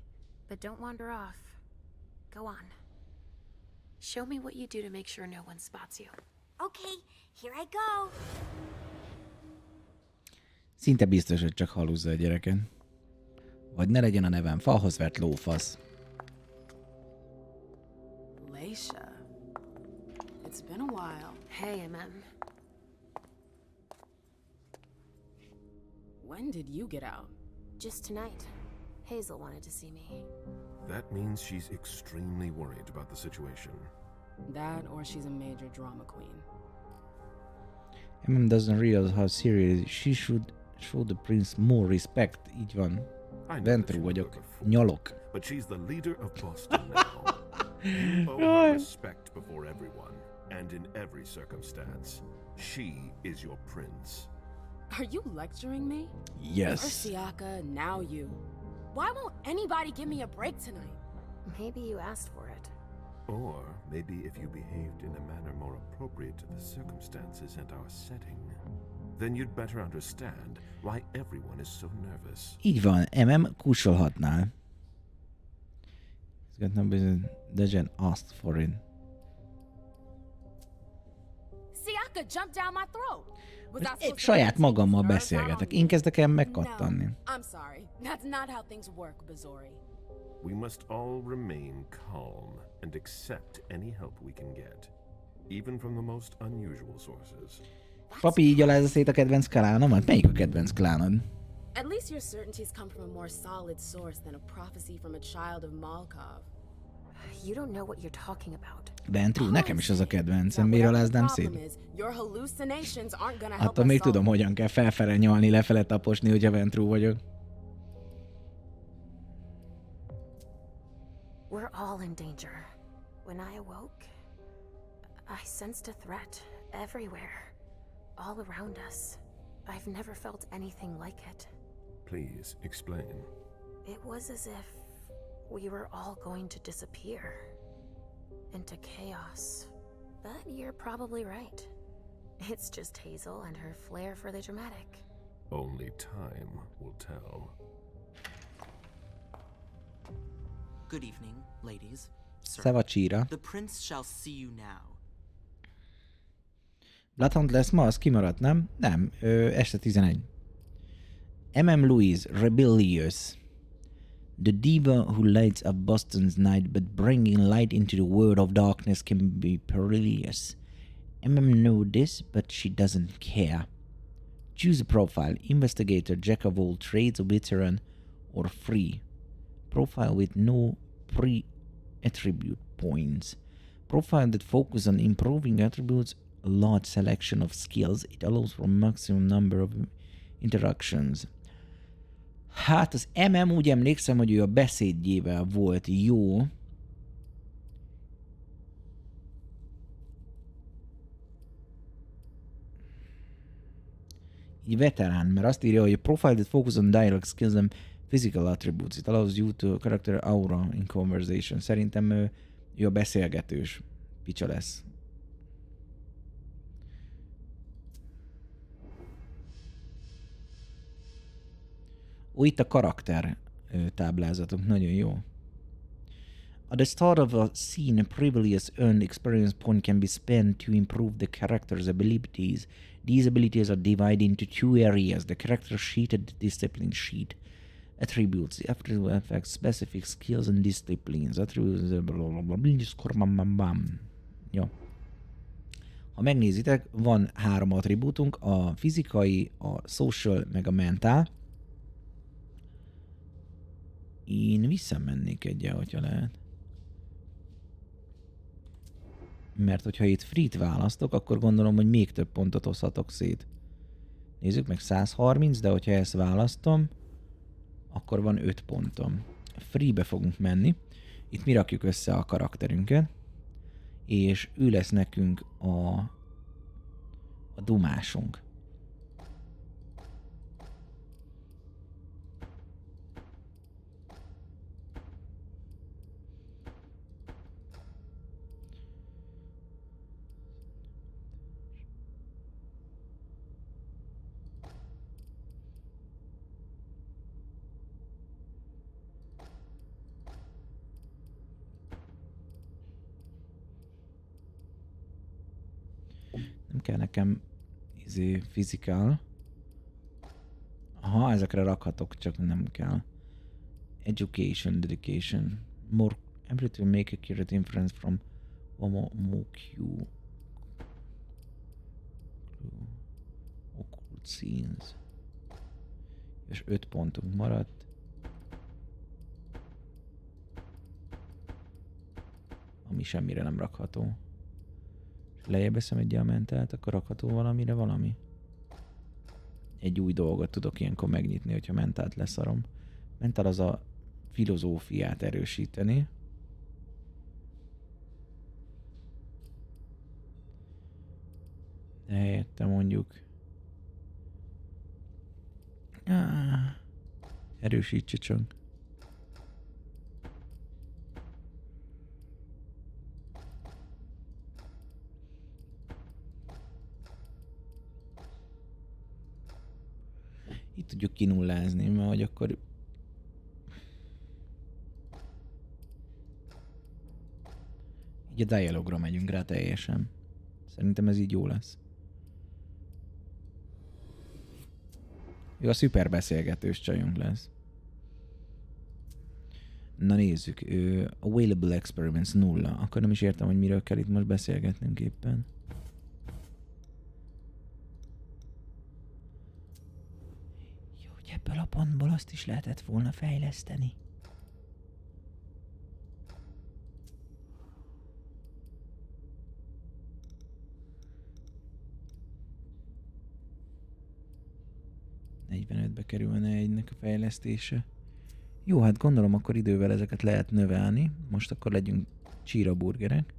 G: But don't wander off. Go on. Show me what you do to make sure no one spots you.
C: Okay, here I go.
A: Szinte biztos, hogy csak halúzza a gyereken. Vagy ne legyen a nevem falhoz vert lófasz.
E: Leisha. It's been a while.
G: Hey, MM.
E: When did you get out?
G: Just tonight. Hazel wanted to see me.
D: That means she's extremely worried about the situation.
E: That or she's a major drama queen.
A: MM doesn't realize how serious she should show the prince more respect. Így van. Ventru vagyok. Nyalok.
D: But she's the leader of Boston now. You owe her respect before everyone, and in every circumstance. She is your prince.
E: Are you lecturing me?
A: Yes.
E: First Siaka, now you. Why won't anybody give me a break tonight?
G: Maybe you asked for it.
D: Or maybe if you behaved in a manner more appropriate to the circumstances and our setting, then you'd better understand why everyone is so nervous.
A: Így van, MM kussolhatnál. He's got no business. Dejen asked for it.
E: Siaka jumped down my throat.
A: Épp saját magammal beszélgetek. Én kezdek el megkattanni.
E: I'm sorry. That's not how things work, Bazori.
D: We must all remain calm and accept any help we can get, even from the most unusual sources.
A: Papi így alázza szét a kedvenc klánomat? Melyik a kedvenc klánod?
E: At least your certainties come from a more solid source than a prophecy from a child of Malkov.
I: You don't know what you're talking about.
A: Ventru, nekem is az a kedvencem, miért aláznám szét? Attól még tudom, hogyan kell felfele nyalni, lefele taposni, hogyha Ventru vagyok.
G: We're all in danger. When I awoke, I sensed a threat everywhere, all around us. I've never felt anything like it.
D: Please explain.
G: It was as if we were all going to disappear into chaos. But you're probably right. It's just Hazel and her flair for the dramatic.
D: Only time will tell.
K: Good evening, ladies. Sir,
A: Szavacsíra.
K: the prince shall see you now.
A: Bloodhound lesz ma, az kimaradt, nem? Nem, este 11. M.M. Louise, Rebellious. The diva who lights up Boston's night, but bringing light into the world of darkness can be perilous. M.M. knows this, but she doesn't care. Choose a profile: investigator, jack of all trades, veteran, or free. Profile with no pre-attribute points. Profile that focuses on improving attributes, a large selection of skills. It allows for a maximum number of interactions. Hát az MM, úgy emlékszem, hogy ő a beszédjével volt jó. Így veterán, mert azt írja, hogy a profile that focus on dialogue skills and physical attributes. It allows you to character aura in conversation. Szerintem ő a beszélgetős picsa lesz. Ó, itt a karakter táblázatok, nagyon jó. At the start of a scene, a previous earned experience point can be spent to improve the character's abilities. These abilities are divided into two areas: the character sheet and the discipline sheet. Attributes. The attribute affects specific skills and disciplines. Attributes. Jó. Ha megnézitek, van 3 attribútunk, a fizikai, a social, meg a mentál. Én visszamennék egyel, hogyha lehet. Mert hogyha itt free-t választok, akkor gondolom, hogy még több pontot hozhatok szét. Nézzük meg, 130, de hogyha ezt választom, akkor van 5 pontom. Free-be fogunk menni. Itt mi rakjuk össze a karakterünket, és ő lesz nekünk a dumásunk. Nem kell nekem physical. Aha, ezekre rakhatok, csak nem kell. Education, dedication. More ability to make accurate inference from MOQ. Occult scenes. És 5 pontunk maradt. Ami semmire nem rakható. Lejjebb veszem egy diamantát, akkor rakható valamire valami. Egy új dolgot tudok ilyenkor megnyitni, hogyha mentált leszarom. Mentál az a filozófiát erősíteni. Helyette mondjuk. Erősítse csak. Itt tudjuk kinullázni, mert hogy akkor... Így a dialogra megyünk rá teljesen. Szerintem ez így jó lesz. Jó, a szuper beszélgetős csajunk lesz. Na nézzük. Available experiments 0. Akkor nem is értem, hogy miről kell itt most beszélgetnünk éppen. pontból azt is lehetett volna fejleszteni. $45-be kerülne egynek a fejlesztése. Jó, hát gondolom akkor idővel ezeket lehet növelni. Most akkor legyünk csíraburgerek.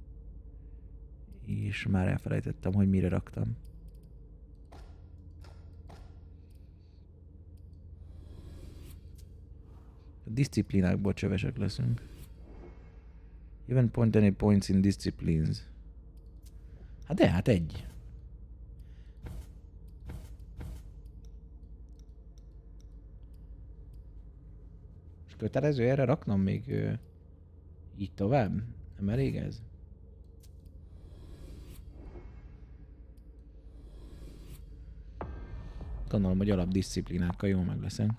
A: És már elfelejtettem, hogy mire raktam. A disziplinákból csövesek leszünk. You haven't point any points in disciplines. Hát de, hát egy. És kötelező erre raknom még így tovább? Nem elég ez? Gondolom, hogy alapdisziplinákkal jól meg leszek.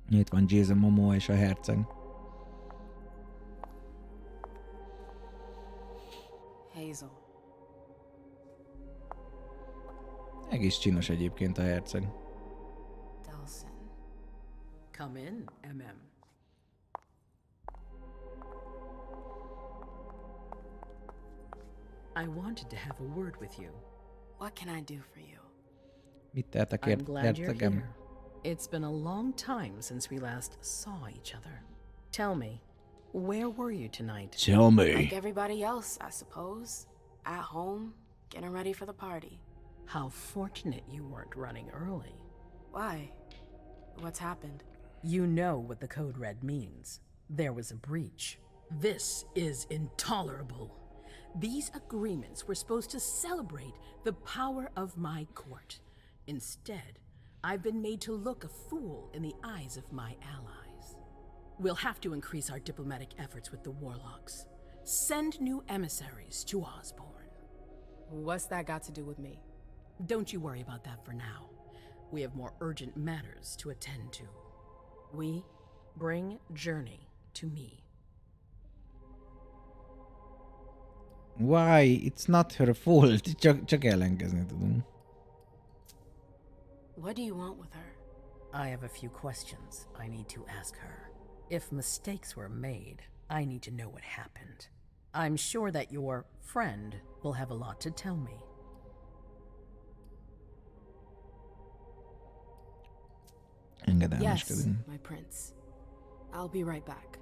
A: Itt van Jason Momoa és a herceg.
E: Hazel.
A: Egész csinos egyébként a herceg.
E: Delsin.
L: Come in, MM. I wanted to have a word with you.
E: What can I do for you?
A: Mit tehetek
L: I'm glad you're
A: hercegem?
L: here. It's been a long time since we last saw each other. Tell me, where were you tonight?
A: Tell me.
E: Like everybody else, I suppose. At home, getting ready for the party.
L: How fortunate you weren't running early.
E: Why? What's happened?
L: You know what the code red means. There was a breach. This is intolerable. These agreements were supposed to celebrate the power of my court. Instead, I've been made to look a fool in the eyes of my allies. We'll have to increase our diplomatic efforts with the warlocks. Send new emissaries to Osborne.
E: What's that got to do with me?
L: Don't you worry about that for now. We have more urgent matters to attend to. We bring Journey to me.
A: Why? It's not her fault. Csak ellenkezni tudunk.
E: What do you want with her?
L: I have a few questions I need to ask her. If mistakes were made, I need to know what happened. I'm sure that your friend will have a lot to tell me.
E: Yes, my prince. I'll be right back.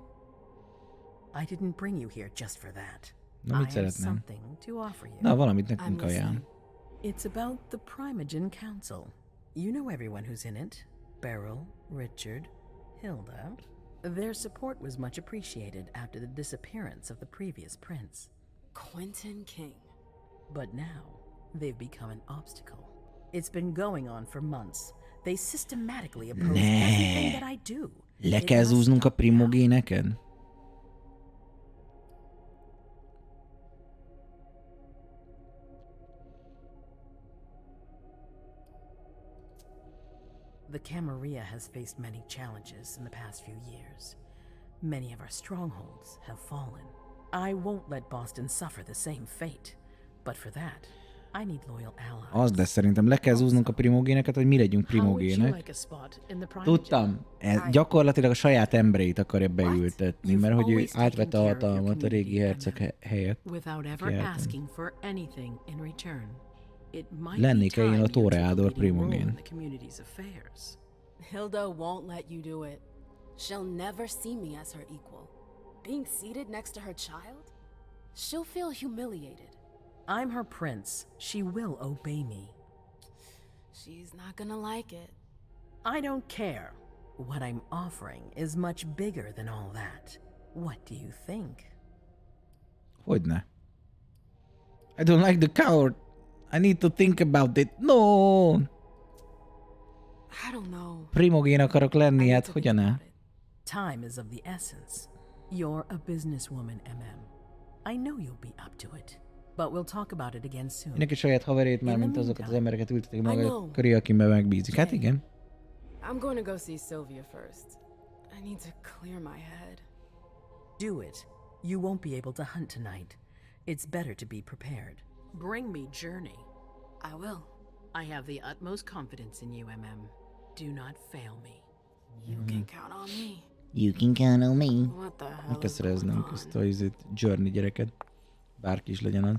L: I didn't bring you here just for that.
A: Na,
L: I
A: mit
L: have
A: szeretném?
L: something to offer you.
A: Na, valamit nekünk ajánl.
L: It's about the Primogen Council. You know everyone who's in it. Beryl, Richard, Hilda. Their support was much appreciated after the disappearance of the previous prince.
E: Quentin King.
L: But now, they've become an obstacle. It's been going on for months. They systematically oppose everything that I do.
A: Le kell zúznunk a primogéneket?
L: The Camarilla has faced many challenges in the past few years. Many of our strongholds have fallen. I won't let Boston suffer the same fate. But for that, I need loyal allies.
A: Az lesz szerintem, le kell zúznunk a primogéneket, hogy mi legyünk primogének. Tudtam, gyakorlatilag a saját embereit akarja beültetni, mert hogy ő átvette a hatalmat a régi herceg helyett. Lennék-e én a Toreador primogén?
E: Hilda won't let you do it. She'll never see me as her equal. Being seated next to her child? She'll feel humiliated.
L: I'm her prince. She will obey me.
E: She's not gonna like it.
L: I don't care. What I'm offering is much bigger than all that. What do you think?
A: Hogyne? I don't like the coward. I need to think about it. No!
E: I don't know.
A: Primogén akarok lenni, hát hogyan ne?
L: Time is of the essence. You're a businesswoman, MM. I know you'll be up to it. But we'll talk about it again soon.
A: Mindenki saját haverét már, mint azokat az embereket ültetik maga köré, akiben megbízik. Hát igen.
E: I'm going to go see Sylvia first. I need to clear my head.
L: Do it. You won't be able to hunt tonight. It's better to be prepared. Bring me Journey.
E: I will.
L: I have the utmost confidence in you, MM. Do not fail me.
E: You can count on me.
A: You can count on me.
E: What the hell
A: Meg kell
E: is
A: szereznem
E: going
A: ezt
E: on?
A: a Journey gyereket. Bárki is legyen az.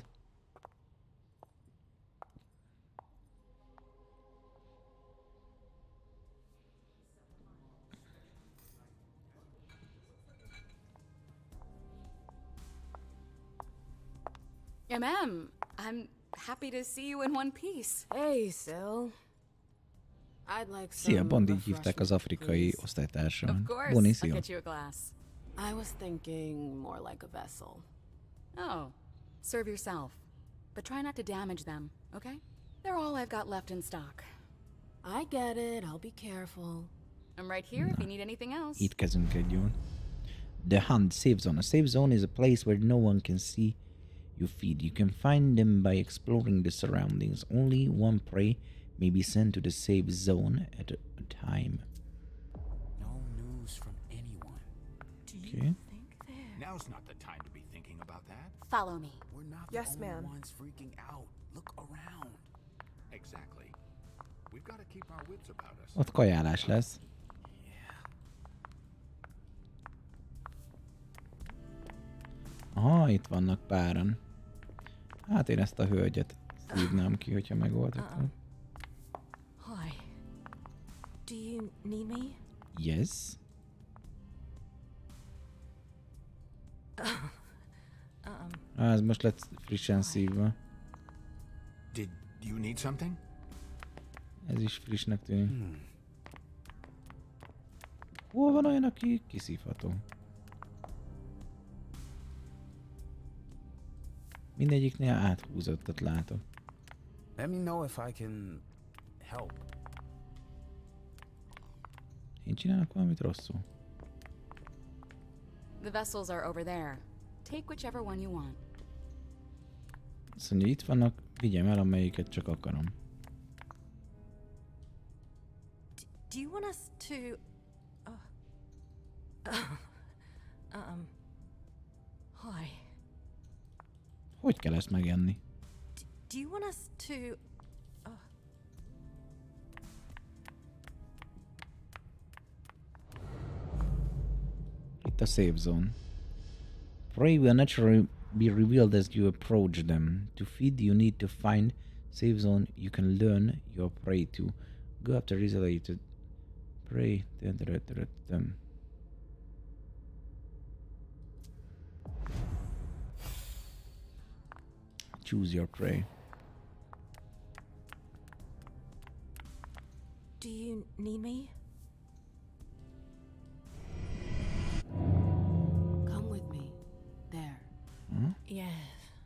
M: I'm happy to see you in one piece.
E: Hey, Sil. I'd like
A: Szia,
E: some
A: Bond, így hívták az
E: refreshment,
A: afrikai
E: please.
A: osztálytársam.
M: Of course,
A: Bonnie,
M: I'll
A: szia.
M: get you a glass.
E: I was thinking more like a vessel.
M: Oh, serve yourself. But try not to damage them, okay? They're all I've got left in stock.
E: I get it, I'll be careful.
M: I'm right here if you need anything else.
A: Itt kezdünk egy jól. The Hunt Safe Zone. A safe zone is a place where no one can see you feed. You can find them by exploring the surroundings. Only one prey may be sent to the safe zone at a time.
J: No news from anyone.
A: Okay.
J: Now's not the time to be thinking about that.
M: Follow me.
J: We're not
N: Yes,
J: the only
N: ma'am.
J: ones freaking out. Look around. Exactly. We've got to keep our wits about us.
A: Ott kajálás lesz. Aha, itt vannak páran. Hát én ezt a hölgyet szívnám ki, hogyha megoldok.
G: Hi. Do you need me?
A: Yes. Ez most lett frissen szívva.
J: Did you need something?
A: Ez is frissnek tűnik. Hol van olyan, aki kiszívható? Mindegyiknél áthúzottat látok.
O: Let me know if I can help.
A: Én csinálok valamit rosszul.
M: The vessels are over there. Take whichever one you want.
A: Azt mondja, itt vannak, vigyem el, amelyiket csak akarom.
G: Do you want us to... Hi.
A: Hogy kell ezt megenni?
G: Do you want us to...
A: Itt a safe zone. Prey will naturally be revealed as you approach them. To feed, you need to find safe zone you can learn your prey to. Go after isolated prey. Choose your prey.
G: Do you need me?
E: Come with me. There.
G: Yes.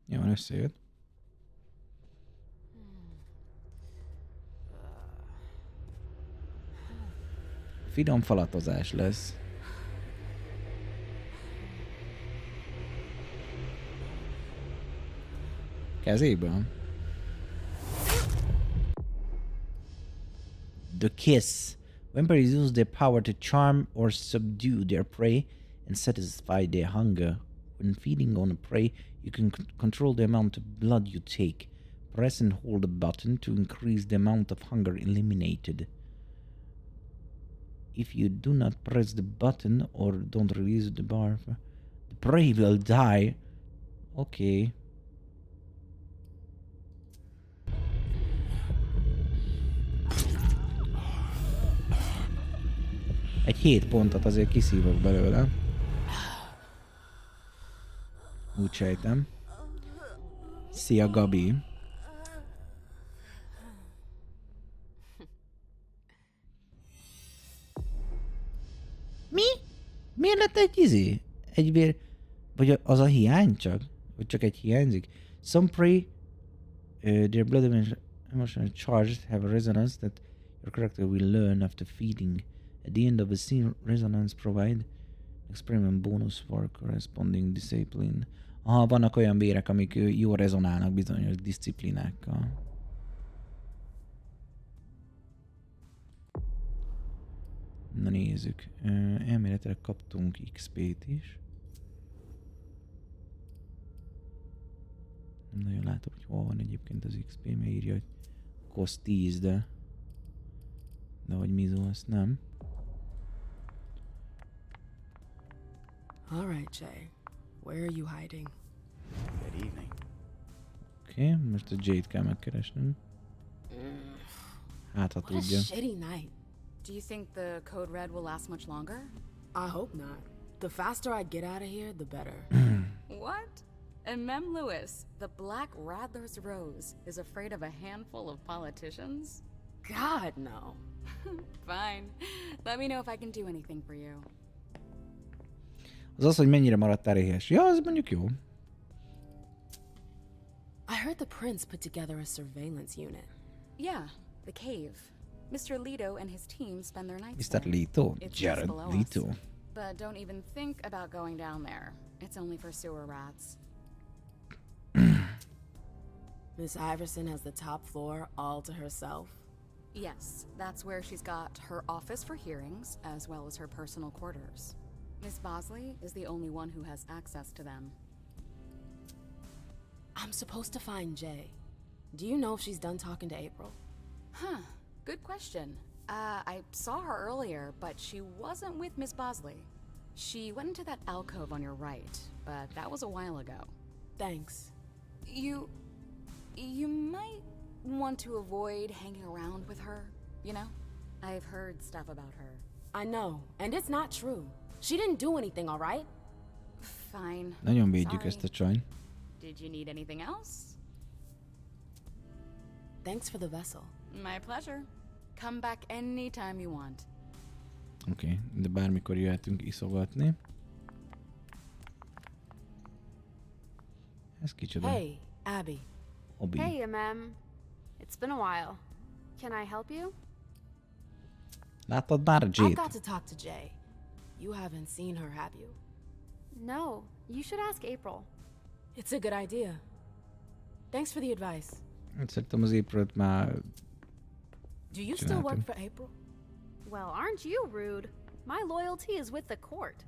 A: Jó, összejött. Finom falatozás lesz. Kezéből. The Kiss. Vampires use their power to charm or subdue their prey and satisfy their hunger. When feeding on a prey, you can control the amount of blood you take. Press and hold a button to increase the amount of hunger eliminated. If you do not press the button or don't release the bar, the prey will die. Okay. Egy 7 pontot azért kiszívok belőle. Úgy sejtem. Szia, Gabi. Mi? Miért lett egy Egy vér... Vagy az a hiány csak? Vagy csak egy hiányzik? Some prey, their blood emotional charges have a resonance that your character will learn after feeding. At the end of a scene, resonance provide experiment bonus for corresponding discipline. Aha, vannak olyan vérek, amik jól rezonálnak bizonyos diszciplinákkal. Na nézzük. Elméletileg kaptunk XP-t is. nagyon látom, hogy hol van egyébként az XP, mert írja, hogy cost 10, de hogy Mizu, azt nem.
L: All right, Jay. Where are you hiding?
O: Good evening.
A: Oké, most a Jade kell megkeresnünk. Hát, ha
M: What a
A: tudja.
M: shitty night. Do you think the code red will last much longer?
L: I hope not. The faster I get out of here, the better.
M: What? And Mem Lewis, the Black Rattler's Rose, is afraid of a handful of politicians?
L: God, no.
M: Fine. Let me know if I can do anything for you.
A: Az, hogy mennyire maradtál éhes. Ja, az mondjuk jó.
L: I heard the prince put together a surveillance unit.
M: Yeah, the cave. Mr. Leto and his team spend their nights
A: Mr.
M: there.
A: Leto?
M: It's just
A: Jared
M: below
A: Leto.
M: us. But don't even think about going down there. It's only for sewer rats.
L: Miss Iverson has the top floor all to herself.
M: Yes, that's where she's got her office for hearings, as well as her personal quarters. Miss Bosley is the only one who has access to them.
L: I'm supposed to find Jay. Do you know if she's done talking to April?
M: Huh, good question. I saw her earlier, but she wasn't with Miss Bosley. She went into that alcove on your right, but that was a while ago.
L: Thanks.
M: You might want to avoid hanging around with her, you know? I've heard stuff about her.
L: I know, and it's not true. She didn't do anything, all right?
M: Fine.
A: Nagyon védjük
M: Sorry.
A: ezt a csajt.
M: Did you need anything else?
L: Thanks for the vessel.
M: My pleasure. Come back anytime you want.
A: Oké, de bármikor jöhetünk iszogatni. Ez kicsoda?
L: Hey, Abby.
A: Hobby.
N: Hey, Mem. It's been a while. Can I help you?
A: Láttad már a
L: I've
A: Jade?
L: got to talk to Jay. You haven't seen her, have you?
N: No, you should ask April.
L: It's a good idea. Thanks for the advice.
A: Szerintem az April-t már
L: Do you still work
A: csináltam.
L: for April?
N: Well, aren't you rude? My loyalty is with the court.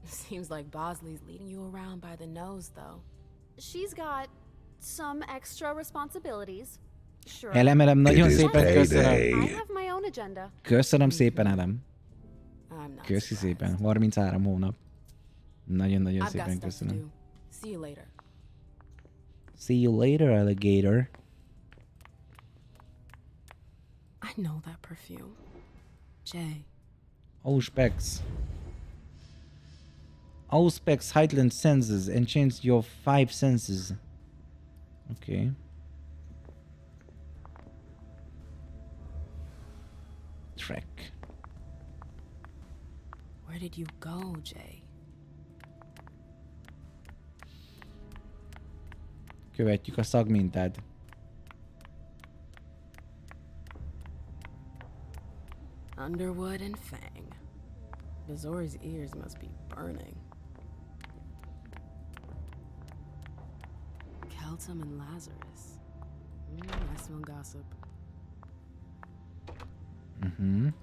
L: Seems like Bosley's leading you around by the nose, though.
N: She's got some extra responsibilities. Sure.
A: Elem, nagyon szépen köszönöm.
N: I have my own agenda.
A: Köszönöm szépen, Elem.
L: I'm not
A: Köszi
L: surprised.
A: szépen. 33 hónap. Nagyon-nagyon
L: I've got
A: szépen
L: stuff to
A: köszönöm.
L: do. See you later.
A: See you later, alligator.
L: I know that perfume. Jay.
A: Auspex. Auspex heightened senses and change your 5 senses. Okay. Track.
L: Where did you go, Jay?
A: Követjük a szagmintát.
L: Underwood and Fang. Bazori's ears must be burning. Keltum and Lazarus. I smell gossip.
A: Mhm.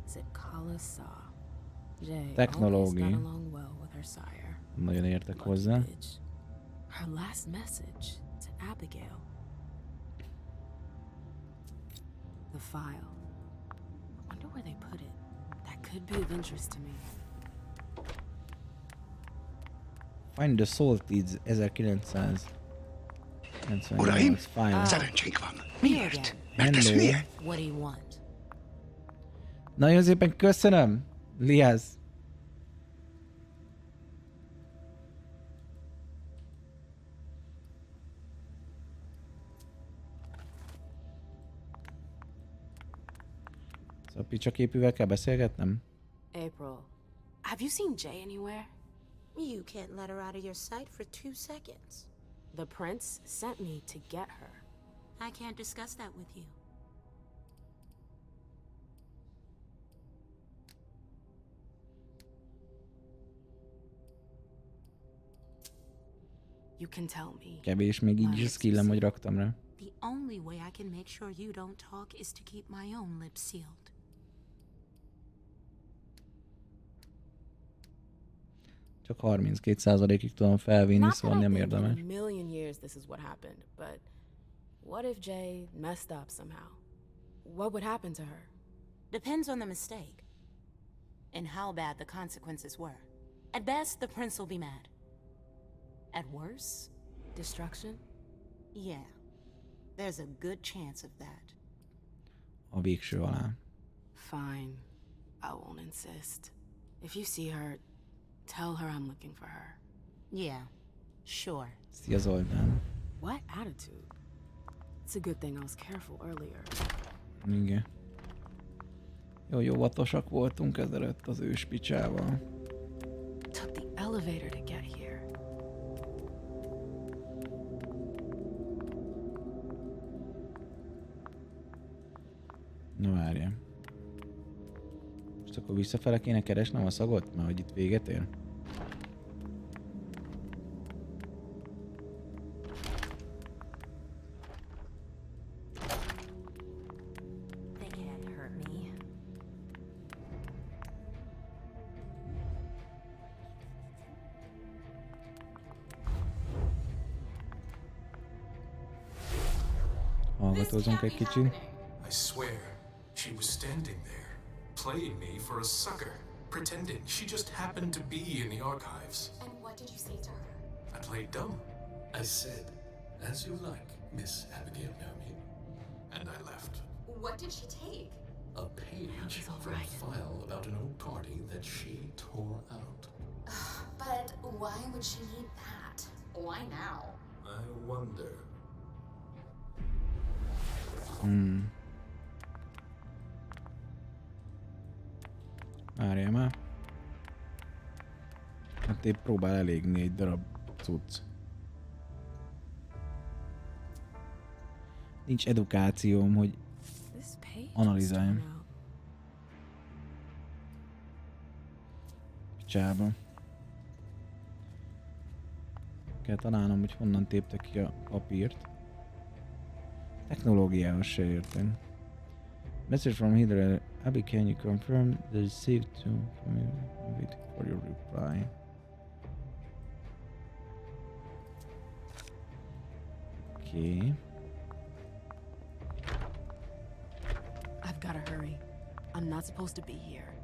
L: Zitkala saw. Jay
A: Technology.
L: always got along well with her sire.
A: Nagyon értek hozzá.
L: Bitch. Her last message to Abigail. The file. Wonder where they put it. That could be of interest to me.
A: Find the Saltids 1998
P: Uraim,
A: file.
P: szerencsénk van. Miért? Mert
A: Hello.
P: ez hülye.
L: What do you want?
A: Nagyon szépen köszönöm, Liaz. Szóval picsaképűvel kell beszélgetnem?
L: April, have you seen Jay anywhere?
G: You can't let her out of your sight for 2 seconds.
L: The prince sent me to get her.
G: I can't discuss that with you.
L: You can tell me.
A: Kevés, még így is skillem, hogy raktam rá.
G: The only way I can make sure you don't talk is to keep my own lips sealed.
A: Csak 32%-ig tudom felvinni, szóval nem érdemes.
E: In a million years this is what happened, but what if Jay messed up somehow? What would happen to her?
G: Depends on the mistake. And how bad the consequences were. At best, the prince will be mad. At worst,
E: destruction?
G: Yeah. There's a good chance of that.
A: A végső alá.
E: Fine. I won't insist. If you see her, tell her I'm looking for her.
G: Yeah, sure.
A: Szia Zoltán.
E: What attitude? It's a good thing I was careful earlier.
A: Igen. Jó óvatosak voltunk ezelőtt az őspicsával.
E: Took the elevator to get here.
A: Na várjál. Most akkor visszafele kéne keresnem a szagot, mert hogy itt véget ér? Hallgatózunk egy kicsit.
Q: I swear, she was standing there, playing me for a sucker, pretending she just happened to be in the archives.
R: And what did you say to her?
Q: I played dumb. I said, as you like, Miss Abigail Naomi. And I left.
R: What did she take?
Q: A page from a file about an old party that she tore out.
R: But why would she need that? Why now?
Q: I wonder.
A: Várjál már. Hát épp próbál elégni egy darab cucc. Nincs edukációm, hogy analizáljam. Picsába. Kell találnom, hogy honnan téptek ki a papírt. Technológiához se értem. Message from Hitler. Abby, can you confirm the receipt to wait for your reply? Okay.
E: I've gotta hurry. I'm not supposed to be here.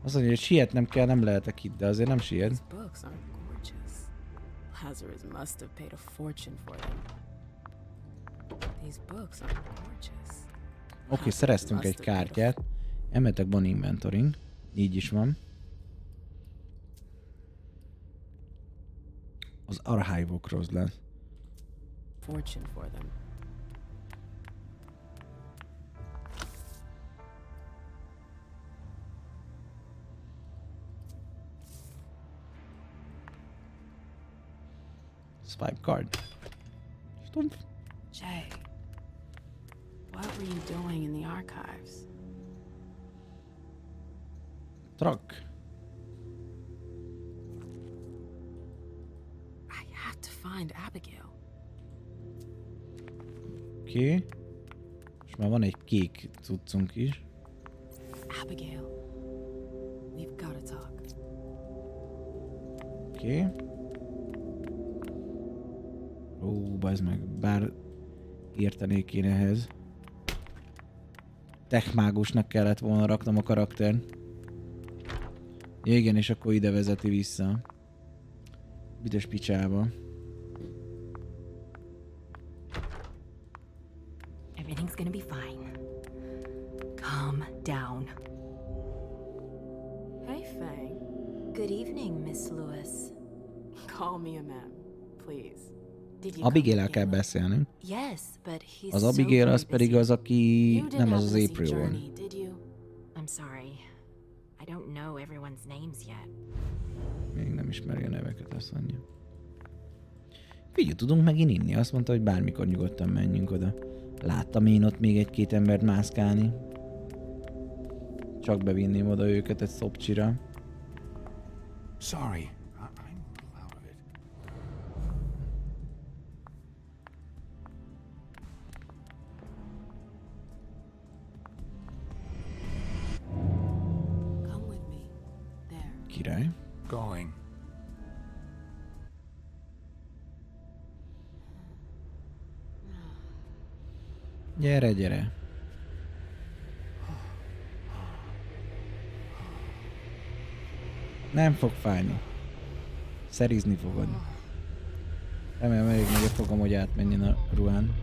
A: Azt mondja, hogy sietnem kell, nem lehetek itt, de azért nem siet.
E: These books are gorgeous. Lazarus must have paid a fortune for them. These books are gorgeous.
A: Oké, szereztünk egy kártyát. Emetek van inventoring. Így is van. Az archívokról lesz.
E: Fortune for them.
A: Swipe card. Stumpf.
E: Jay, what were you doing in the archives?
A: Truck.
E: I have to find Abigail.
A: Oké. És már van egy kék cuccunk is.
E: Abigail, we've got to talk.
A: Oké. Ó, bazd meg, bár értenék kéne ehhez. Techmágusnak kellett volna raknom a karaktert. Ja, igen, és akkor ide vezeti vissza. Büdös picsába.
S: Everything's gonna be fine. Calm down.
E: Hey, Fang.
S: Good evening, Miss Lewis.
E: Call me a ma'am, please.
A: Abigail-el kell beszélni.
S: Yes, but he's
A: az Abigail az pedig az, aki nem az az April van.
S: I'm sorry. I don't know everyone's names yet.
A: Még nem ismeri a neveket, azt mondja. Figyelj, tudunk megint inni. Azt mondta, hogy bármikor nyugodtan menjünk oda. Láttam én ott még egy-két embert mászkálni. Csak bevinném oda őket egy szopcsira.
P: Sorry.
A: Király.
Q: Going.
A: Gyere, gyere. Nem fog fájni. Szerizni fogod. Remélem elég nagy a fogam, hogy átmenjen a ruhán.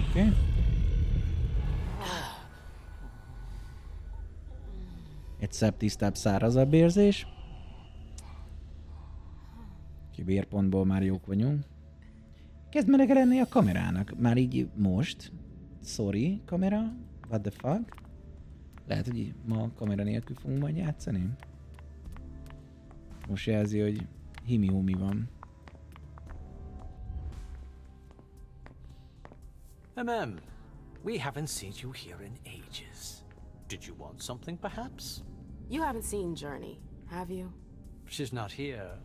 A: Oké. Okay. Egy szebb, tisztább, szárazabb érzés. Ki bérpontból már jók vagyunk. Kezd melege lenni a kamerának. Már így most. Sorry, kamera. What the fuck? Lehet, hogy ma kamera nélkül fogunk majd játszani. Most jelzi, hogy himi-humi van.
T: we haven't seen you here in ages. Did you want something, perhaps?
E: You haven't seen Journey, have you?
T: She's not here.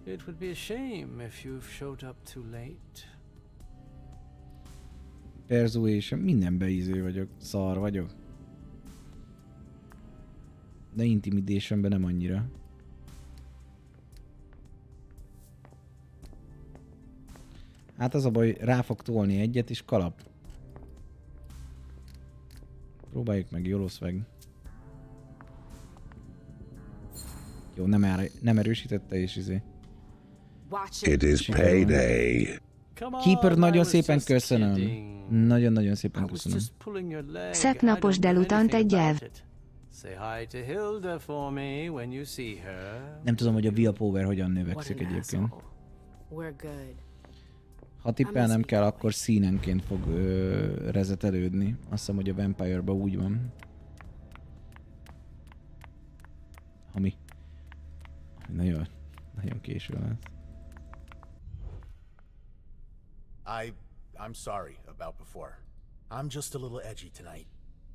T: It would be a shame if you've showed up too late.
A: Persuasion, mindenben íző vagyok, szar vagyok. De Intimidationben nem annyira. Hát az a baj, rá fog tolni egyet és kalap. Próbáljuk meg, Joloszveg. Jó, nem erősítette és izé.
P: It is payday.
A: Keeper, nagyon szépen köszönöm. Nagyon-nagyon szépen köszönöm.
U: Szebb napos delutant egy elv.
A: Nem tudom, hogy a willpower hogyan növekszik egyébként. Ha tippelnem kell, akkor színenként fog rezetelődni. Azt hiszem, hogy a Vampire-ban úgy van. Ami nagyon késő lesz.
J: I'm sorry about before. I'm just a little edgy tonight.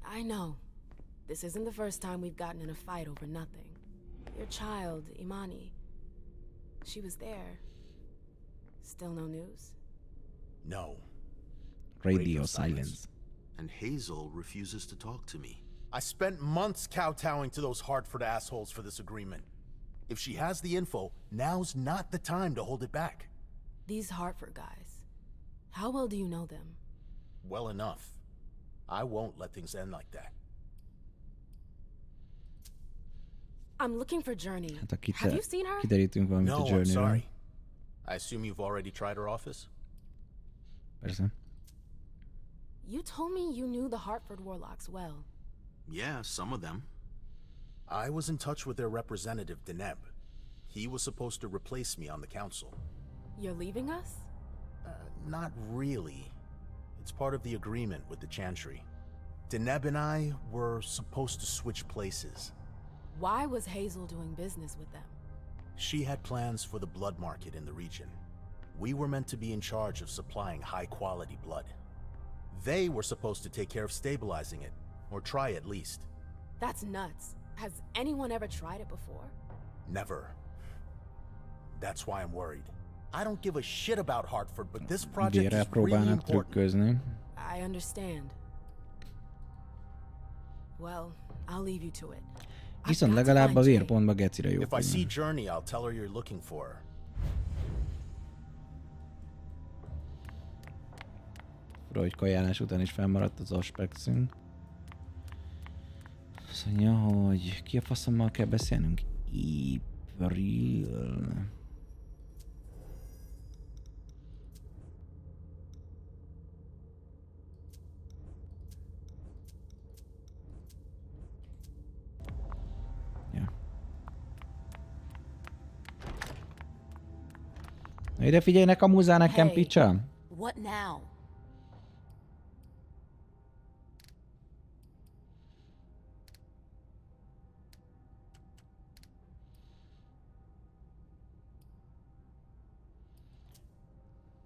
E: I know. This isn't the first time we've gotten in a fight over nothing. Your child, Imani. She was there. Still no news?
J: No.
A: Radio silence.
V: And Hazel refuses to talk to me.
J: I spent months kowtowing to those Hartford assholes for this agreement. If she has the info, now's not the time to hold it back.
E: These Hartford guys. How well do you know them?
J: Well enough. I won't let things end like that.
E: I'm looking for Journey. Have you seen her?
A: Kiderítünk valamit a Journey-ről.
J: I'm sorry. I assume you've already tried her office?
A: Persze.
E: You told me you knew the Hartford Warlocks well.
V: Yeah, some of them.
J: I was in touch with their representative, Deneb. He was supposed to replace me on the council.
E: You're leaving us?
J: Not really. It's part of the agreement with the Chantry. Deneb and I were supposed to switch places.
E: Why was Hazel doing business with them?
J: She had plans for the blood market in the region. We were meant to be in charge of supplying high-quality blood. They were supposed to take care of stabilizing it, or try at least.
E: That's nuts. Has anyone ever tried it before?
J: Never. That's why I'm worried. I don't give a shit about Hartford, but this project is really important.
E: I understand. Well, I'll leave you to it.
A: Viszont legalább a vérpontba gecire jó.
J: If I see Journey, I'll tell her you're looking for her.
A: Fura, hogy kajálás után is felmaradt az aspektszünk. Azt mondja, hogy ki a faszommal kell beszélnünk? April. Na ide figyeljenek a múzá nekem, picsa!
I: What now?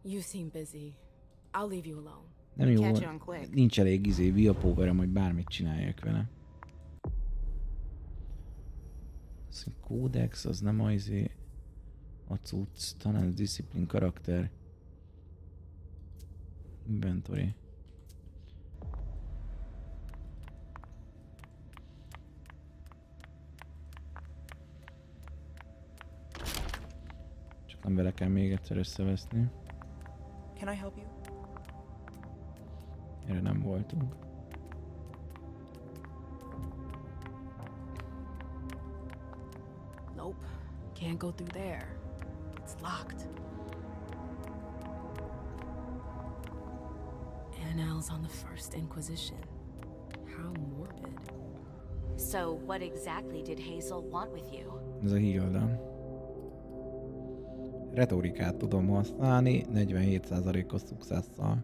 E: You seem busy. I'll leave you alone.
A: Nem jó, nincs elég willpowerem, hogy bármit csináljak vele. Az a kódex, az nem a cucc, talán a disziplin karakter. Inventory. Aztán vele kell még egyszer összeveszni.
H: Can I help you?
A: Erre nem voltunk.
E: Nope. Can't go through there. It's locked. Annals on the First Inquisition. How morbid.
I: So, what exactly did Hazel want with you?
A: Ez a Hilda. Retorikát tudom használni, 47%-os success-szal.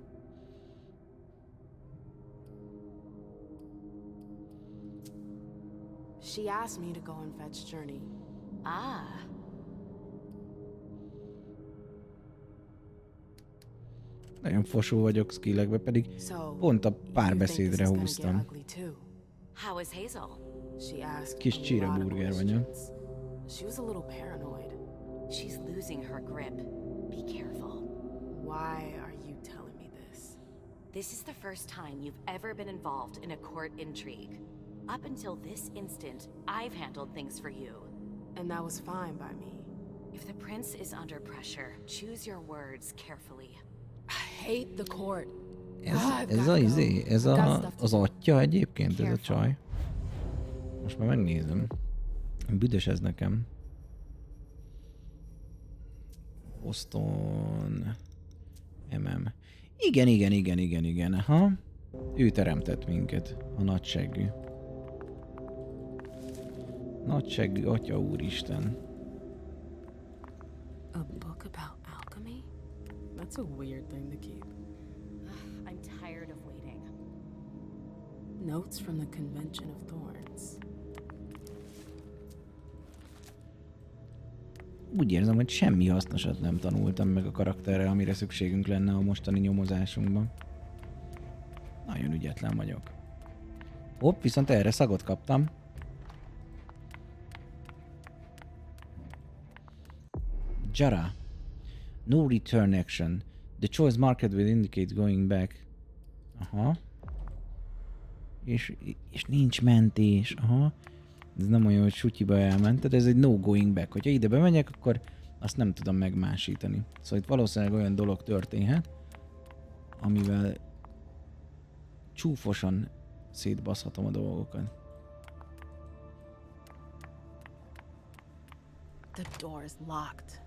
E: She asked me to go and fetch Journey.
I: Ah.
A: Nagyon fosó vagyok skillekbe, pedig pont a párbeszédre húztam.
I: How is Hazel?
E: She asked
A: Kis csíraburger vagyok.
E: She was a little paranoid.
I: She's losing her grip. Be careful.
E: Why are you telling me this?
I: This is the first time you've ever been involved in a court intrigue. Up until this instant, I've handled things for you.
E: And that was fine by me.
I: If the prince is under pressure, choose your words carefully.
E: I hate the court.
A: Ez az atya egyébként, ez a csaj. Most már megnézem. Büdös ez nekem. Boston... Igen. Aha. Ő teremtett minket. A nagyseggű. Nagyseggű atya úristen.
E: A book about alchemy? That's a weird thing to keep.
I: I'm tired of waiting.
E: Notes from the Convention of Thorns.
A: Úgy érzem, hogy semmi hasznosat nem tanultam meg a karakterrel, amire szükségünk lenne a mostani nyomozásunkban. Nagyon ügyetlen vagyok. Hopp, viszont erre szagot kaptam. Jara. No return action. The choice marked will indicate going back. Aha. És nincs mentés. Aha. Ez nem olyan, hogy sutyiba elmented, ez egy no going back. Hogyha ide bemegyek, akkor azt nem tudom megmásítani. Szóval itt valószínűleg olyan dolog történhet, amivel csúfosan szétbaszhatom a dolgokat.
E: The door is locked.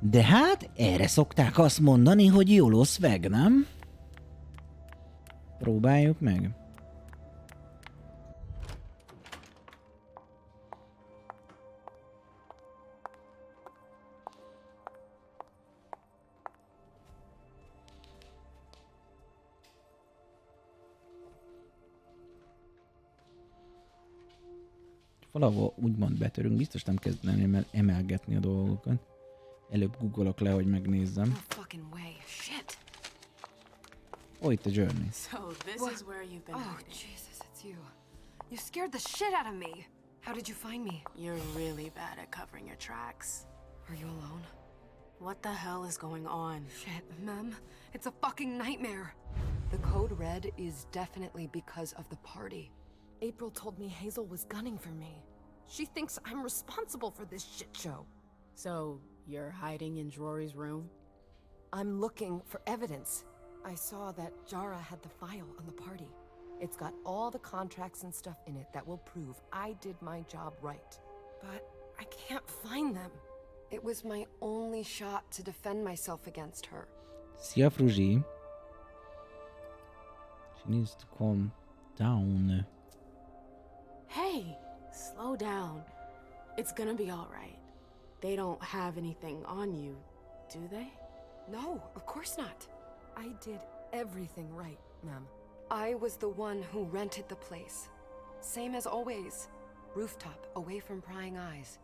A: De hát erre szokták azt mondani, hogy Joloszveg, nem? Próbáljuk meg. Valahol úgymond betörünk, biztos nem kezdeném el emelgetni a dolgokat. Előbb googolok le, hogy megnézzem. Itt a Journey.
E: So this is where you've been hiding.
B: Jesus, it's you. You scared the shit out of me. How did you find me?
E: You're really bad at covering your tracks.
B: Are you alone?
E: What the hell is going on?
B: Shit, Mem. It's a fucking nightmare. The code red is definitely because of the party. April told me Hazel was gunning for me. She thinks I'm responsible for this shit show.
E: So, you're hiding in Rory's room?
B: I'm looking for evidence. I saw that Jara had the file on the party. It's got all the contracts and stuff in it that will prove I did my job right. But I can't find them. It was my only shot to defend myself against her.
A: Szia, Fruzsi. She needs to calm down.
E: Hey, slow down. It's gonna be all right. They don't have anything on you, do they?
B: No, of course not. I did everything right, ma'am. I was the one who rented the place. Same as always. Rooftop, away from prying eyes.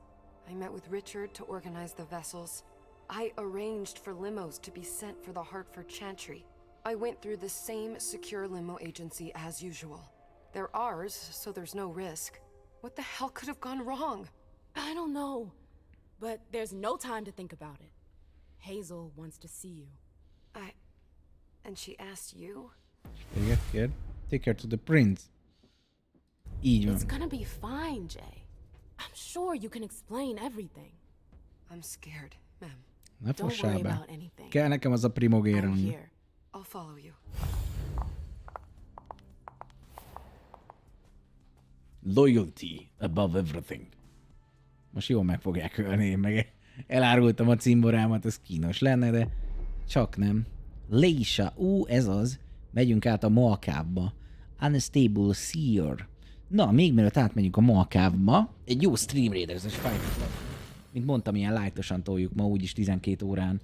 B: I met with Richard to organize the vessels. I arranged for limos to be sent for the Hartford Chantry. I went through the same secure limo agency as usual. They're ours, so there's no risk. What the hell could have gone wrong?
E: I don't know. But there's no time to think about it. Hazel wants to see you.
B: And she asked you?
A: Take her to the prince. Így van.
E: It's gonna be fine, Jay. I'm sure you can explain everything.
B: I'm scared, ma'am.
A: Ne fossál be. Kell nekem az a primogéron.
B: I'll follow you.
A: Loyalty above everything. Most jól meg fogják ölni, én meg elárultam a cimborámat, ez kínos lenne, de csak nem. Leisha, ez az. Megyünk át a Malkávba. Unstable Seer. Na, még mielőtt átmegyünk a Malkávba, egy jó Stream Raiders-es fight. Mint mondtam, ilyen lightosan toljuk ma, úgyis 12 órán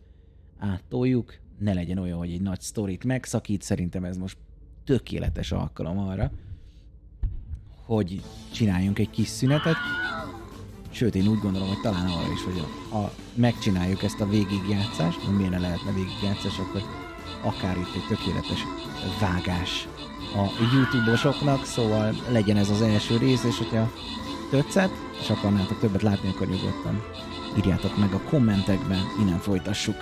A: áttoljuk. Ne legyen olyan, hogy egy nagy sztorit megszakít. Szerintem ez most tökéletes alkalom arra, hogy csináljunk egy kis szünetet. Sőt, én úgy gondolom, hogy talán arra is, hogy megcsináljuk ezt a végigjátszást, milyen lehetne végigjátszás, akkor akár itt egy tökéletes vágás a YouTube-osoknak, szóval legyen ez az első rész, és hogyha tetszett, és akarnátok többet látni, akkor nyugodtan írjátok meg a kommentekben, innen folytassuk.